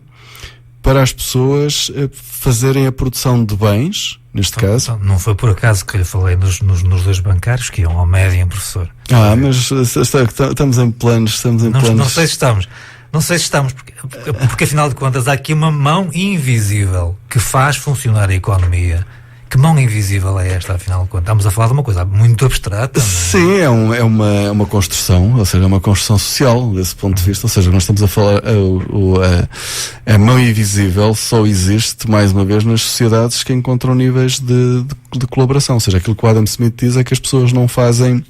para as pessoas fazerem a produção de bens, neste caso. Não foi por acaso que lhe falei nos 2 bancários que iam ao médium, professor. Mas estamos em planos. Não sei se estamos, porque afinal de contas há aqui uma mão invisível que faz funcionar a economia. Que mão invisível é esta, afinal de contas? Estamos a falar de uma coisa muito abstrata. Não é? Sim, é uma construção, ou seja, é uma construção social desse ponto de vista. Ou seja, nós estamos a falar, a mão invisível só existe, mais uma vez, nas sociedades que encontram níveis de colaboração. Ou seja, aquilo que o Adam Smith diz é que as pessoas não fazem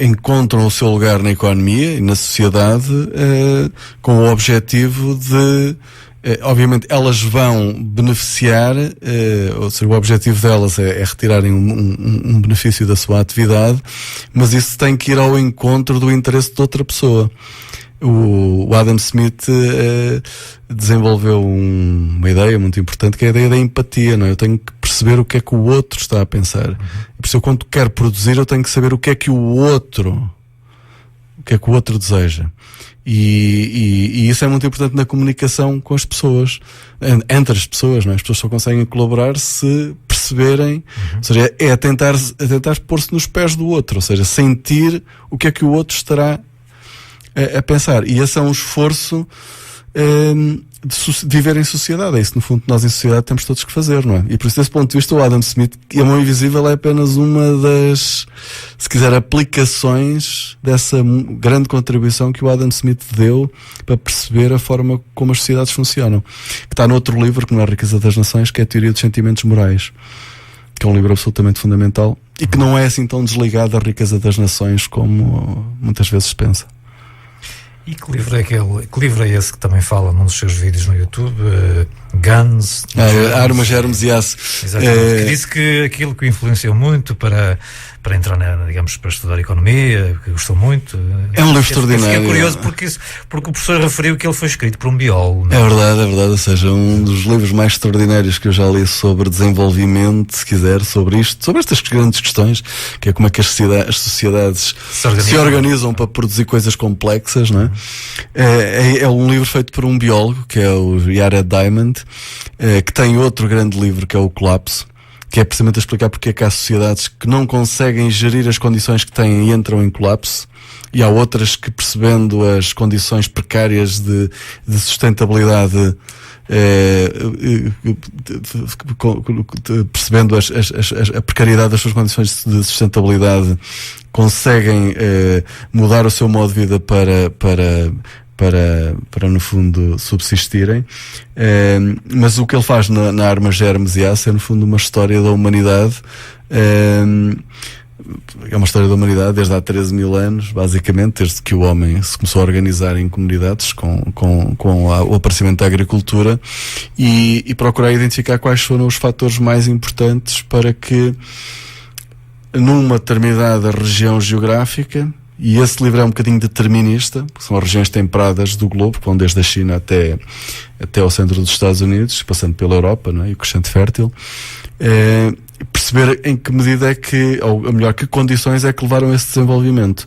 encontram o seu lugar na economia e na sociedade com o objetivo de obviamente elas vão beneficiar, ou seja, o objetivo delas é retirarem um benefício da sua atividade, mas isso tem que ir ao encontro do interesse de outra pessoa. O Adam Smith desenvolveu uma ideia muito importante, que é a ideia da empatia, não é? Eu tenho que perceber o que é que o outro está a pensar. Por isso, eu, quando quero produzir, eu tenho que saber o que é que o outro deseja. E isso é muito importante na comunicação com as pessoas, entre as pessoas, não é? As pessoas só conseguem colaborar se perceberem, ou seja, é tentar pôr-se nos pés do outro, ou seja, sentir o que é que o outro estará a pensar. E esse é um esforço de viver em sociedade. É isso, no fundo, que nós em sociedade temos todos que fazer, não é? E por isso, desse ponto de vista, o Adam Smith, a mão invisível, é apenas uma das, se quiser, aplicações dessa grande contribuição que o Adam Smith deu para perceber a forma como as sociedades funcionam. Que está no outro livro, que não é A Riqueza das Nações, que é a Teoria dos Sentimentos Morais, que é um livro absolutamente fundamental e que não é assim tão desligado da riqueza das nações como muitas vezes se pensa. E que livro é esse que também fala num dos seus vídeos no YouTube? Guns? Armas, Germes e Aço. Exatamente. Que disse que aquilo que o influenciou muito para entrar, digamos, para estudar economia, que gostou muito. É um livro extraordinário. É curioso porque o professor referiu que ele foi escrito por um biólogo. Não é? É verdade. Ou seja, um dos livros mais extraordinários que eu já li sobre desenvolvimento, se quiser, sobre estas grandes questões, que é como é que as sociedades se organizam para produzir coisas complexas, não é? É um livro feito por um biólogo, que é o Jared Diamond, que tem outro grande livro, que é o Colapso, que é precisamente a explicar porque é que há sociedades que não conseguem gerir as condições que têm e entram em colapso, e há outras que, percebendo as condições precárias de sustentabilidade, percebendo a precariedade das suas condições de sustentabilidade, conseguem mudar o seu modo de vida para no fundo subsistirem, mas o que ele faz na Armas, Germes e Aço é no fundo uma história da humanidade, é uma história da humanidade desde há 13 mil anos, basicamente, desde que o homem se começou a organizar em comunidades com o aparecimento da agricultura, e procurar identificar quais foram os fatores mais importantes para que numa determinada região geográfica. E esse livro é um bocadinho determinista, porque são as regiões temperadas do globo, que vão desde a China até ao centro dos Estados Unidos, passando pela Europa, não é? E o crescente fértil. Perceber em que medida é que, ou melhor, que condições é que levaram a esse desenvolvimento.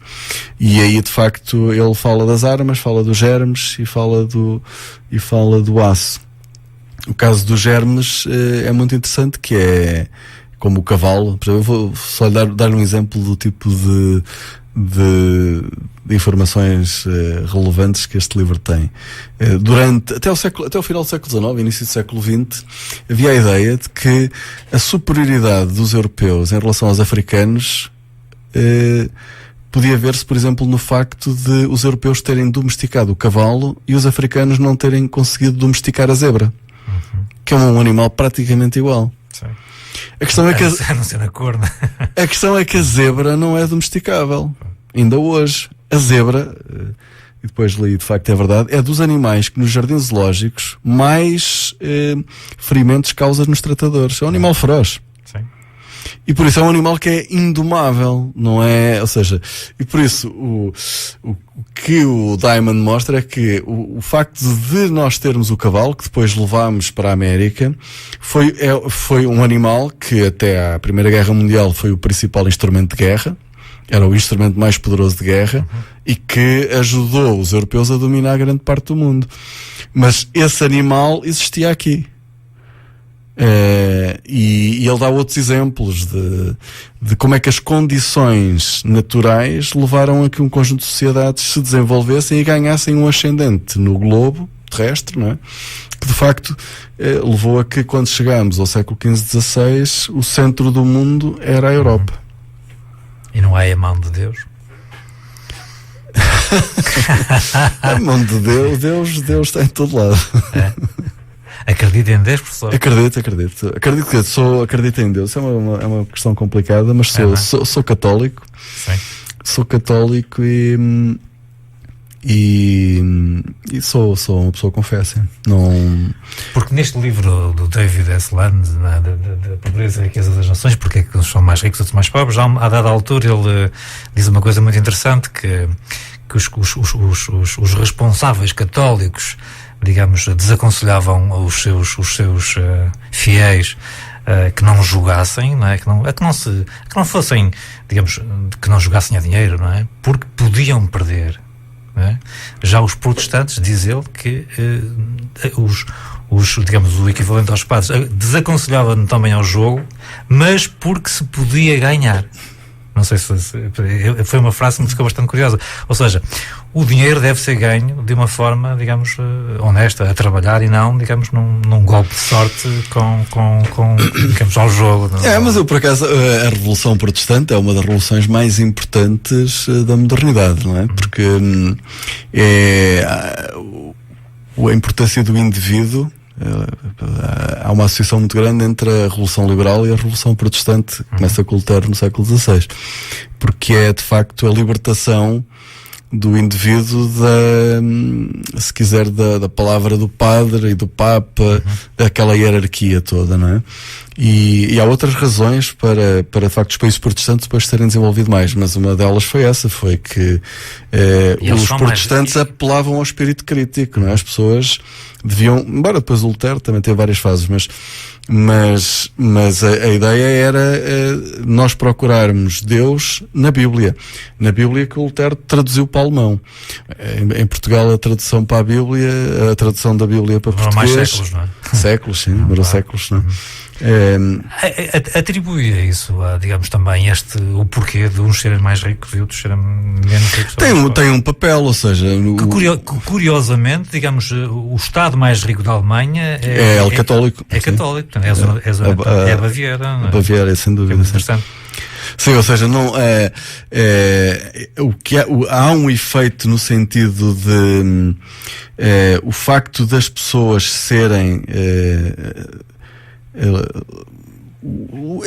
E aí, de facto, ele fala das armas, fala dos germes e fala do aço. O caso dos germes é muito interessante, que é como o cavalo. Por exemplo, eu vou só dar um exemplo do tipo de informações relevantes que este livro tem. Até o final do século XIX, início do século XX, havia a ideia de que a superioridade dos europeus em relação aos africanos podia ver-se, por exemplo, no facto de os europeus terem domesticado o cavalo e os africanos não terem conseguido domesticar a zebra, que é um animal praticamente igual. Sim. A questão é que a questão é que a zebra não é domesticável. Ainda hoje, a zebra, e depois li, de facto é verdade, é dos animais que nos jardins zoológicos mais ferimentos causa nos tratadores. É um animal feroz. Sim. E por isso é um animal que é indomável, não é? Ou seja, e por isso o que o Diamond mostra é que o facto de nós termos o cavalo, que depois levámos para a América, foi um animal que até à Primeira Guerra Mundial foi o principal instrumento de guerra, era o instrumento mais poderoso de guerra, e que ajudou os europeus a dominar grande parte do mundo. Mas esse animal existia aqui. E ele dá outros exemplos de como é que as condições naturais levaram a que um conjunto de sociedades se desenvolvessem e ganhassem um ascendente no globo terrestre, não é? Que de facto levou a que, quando chegámos ao século XV-XVI, o centro do mundo era a Europa. E não há a mão de Deus? A mão de Deus está em todo lado. Acredita em Deus, professor? Acredito em Deus. É uma questão complicada, mas sou católico. Sim. Sou católico e sou uma pessoa confessa. Não... Porque neste livro do David S. Land, da pobreza e riqueza das nações, porque é que uns são mais ricos e outros mais pobres, a dada altura ele diz uma coisa muito interessante, que os responsáveis católicos, digamos, desaconselhavam os seus fiéis que não jogassem, não é? Que não fossem, digamos, que não jogassem a dinheiro, não é? Porque podiam perder. É? Já os protestantes, diz ele, que digamos, o equivalente aos padres, desaconselhavam também ao jogo, mas porque se podia ganhar. Não sei se foi uma frase que me ficou bastante curiosa. Ou seja, o dinheiro deve ser ganho de uma forma, digamos, honesta, a trabalhar, e não, digamos, num golpe de sorte digamos, ao jogo. Mas eu, por acaso, a Revolução Protestante é uma das revoluções mais importantes da modernidade, não é? Porque a importância do indivíduo. Há uma associação muito grande entre a Revolução Liberal e a Revolução Protestante, que começa com Lutero no século XVI, porque é de facto a libertação do indivíduo se quiser, da palavra do padre e do papa, daquela hierarquia toda, não é? E há outras razões para de facto os países protestantes depois terem desenvolvido mais, mas uma delas foi que os protestantes apelavam ao espírito crítico, não é? As pessoas deviam, embora depois o Lutero também teve várias fases, mas a ideia era nós procurarmos Deus na Bíblia que o Lutero traduziu para o alemão. Em Portugal a tradução para a Bíblia, a tradução da Bíblia para português, mais séculos, não é? Séculos, sim, demorou séculos, não é? Atribui a isso, digamos, também o porquê de uns serem mais ricos e outros serem menos ricos? Tem um papel, ou seja... Curiosamente, digamos, o Estado mais rico da Alemanha é católico. É católico, portanto, é a Baviera. A Baviera, é sem dúvida. É interessante. Sim, ou seja, não há um efeito no sentido de o facto das pessoas serem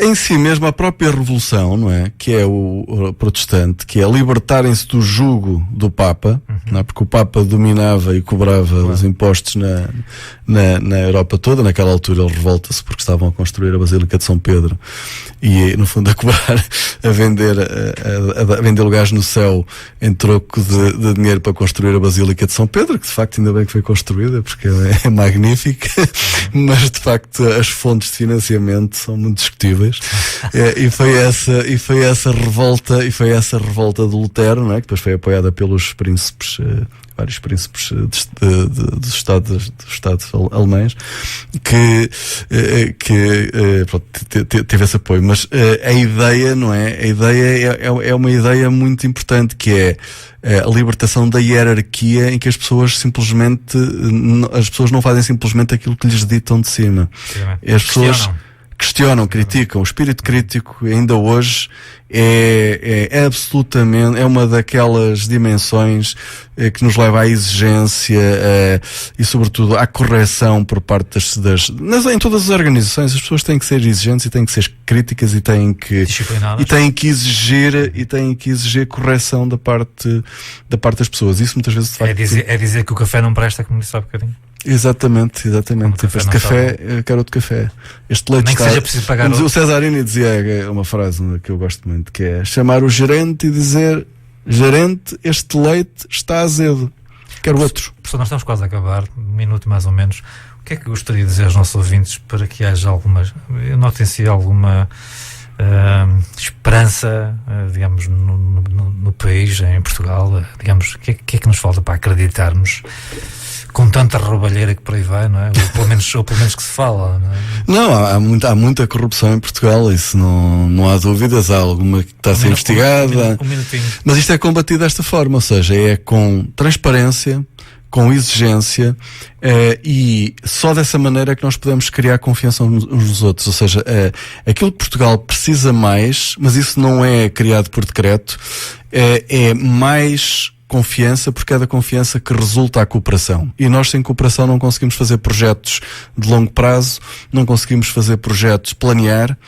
em si mesmo a própria revolução, não é? Que é o protestante, que é libertarem-se do jugo do Papa, não é? Porque o Papa dominava e cobrava os impostos na Europa toda. Naquela altura ele revolta-se porque estavam a construir a Basílica de São Pedro e, no fundo, a cobrar, a vender lugares no céu em troco de dinheiro para construir a Basílica de São Pedro, que de facto ainda bem que foi construída, porque é magnífica, mas de facto as fontes de financiamento são muito discutíveis. E foi essa revolta do Lutero, não é? Que depois foi apoiada pelos príncipes vários príncipes dos Estados alemães, que pronto, teve esse apoio. Mas a ideia, não é? A ideia é uma ideia muito importante, que é a libertação da hierarquia, em que as pessoas não fazem simplesmente aquilo que lhes ditam de cima. As pessoas questionam, criticam. O espírito crítico ainda hoje é absolutamente, é uma daquelas dimensões que nos leva à exigência e sobretudo à correção por parte em todas as organizações. As pessoas têm que ser exigentes e têm que ser críticas e têm que exigir correção da parte das pessoas. Isso muitas vezes de facto, é dizer que o café não presta, como disse há bocadinho. Exatamente. Este café, eu quero outro café. Este leite nem que seja preciso pagar o Cesarini dizia uma frase que eu gosto muito, que é chamar o gerente e dizer: gerente, este leite está azedo, quero outro. Professor, nós estamos quase a acabar, um minuto mais ou menos. O que é que gostaria de dizer aos nossos ouvintes para que haja notem-se alguma esperança, digamos, no país, em Portugal, digamos, o que é que nos falta para acreditarmos com tanta roubalheira que por aí vai, não é? Ou pelo menos que se fala, não é? Não, há muita corrupção em Portugal, isso não há dúvidas, há alguma que está a ser investigada, mas isto é combatido desta forma, ou seja, é com transparência, com exigência, e só dessa maneira é que nós podemos criar confiança uns nos outros. Ou seja, aquilo que Portugal precisa mais, mas isso não é criado por decreto, é mais confiança, porque é da confiança que resulta a cooperação. E nós sem cooperação não conseguimos fazer projetos de longo prazo, não conseguimos fazer projetos, planear,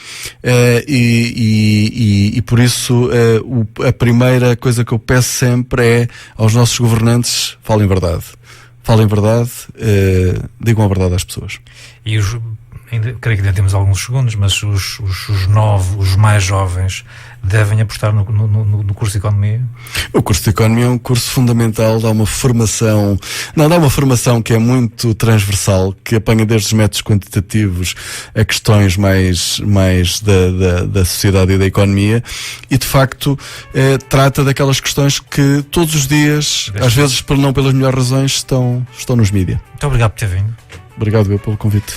e por isso a primeira coisa que eu peço sempre é aos nossos governantes: falem verdade. Falem verdade, digam a verdade às pessoas. E creio que ainda temos alguns segundos, mas os mais jovens devem apostar no curso de Economia? O curso de Economia é um curso fundamental, dá uma formação que é muito transversal, que apanha desde os métodos quantitativos a questões mais da sociedade e da economia, e de facto trata daquelas questões que todos os dias, às vezes não pelas melhores razões, estão nos mídia. Muito obrigado por ter vindo. Obrigado eu pelo convite.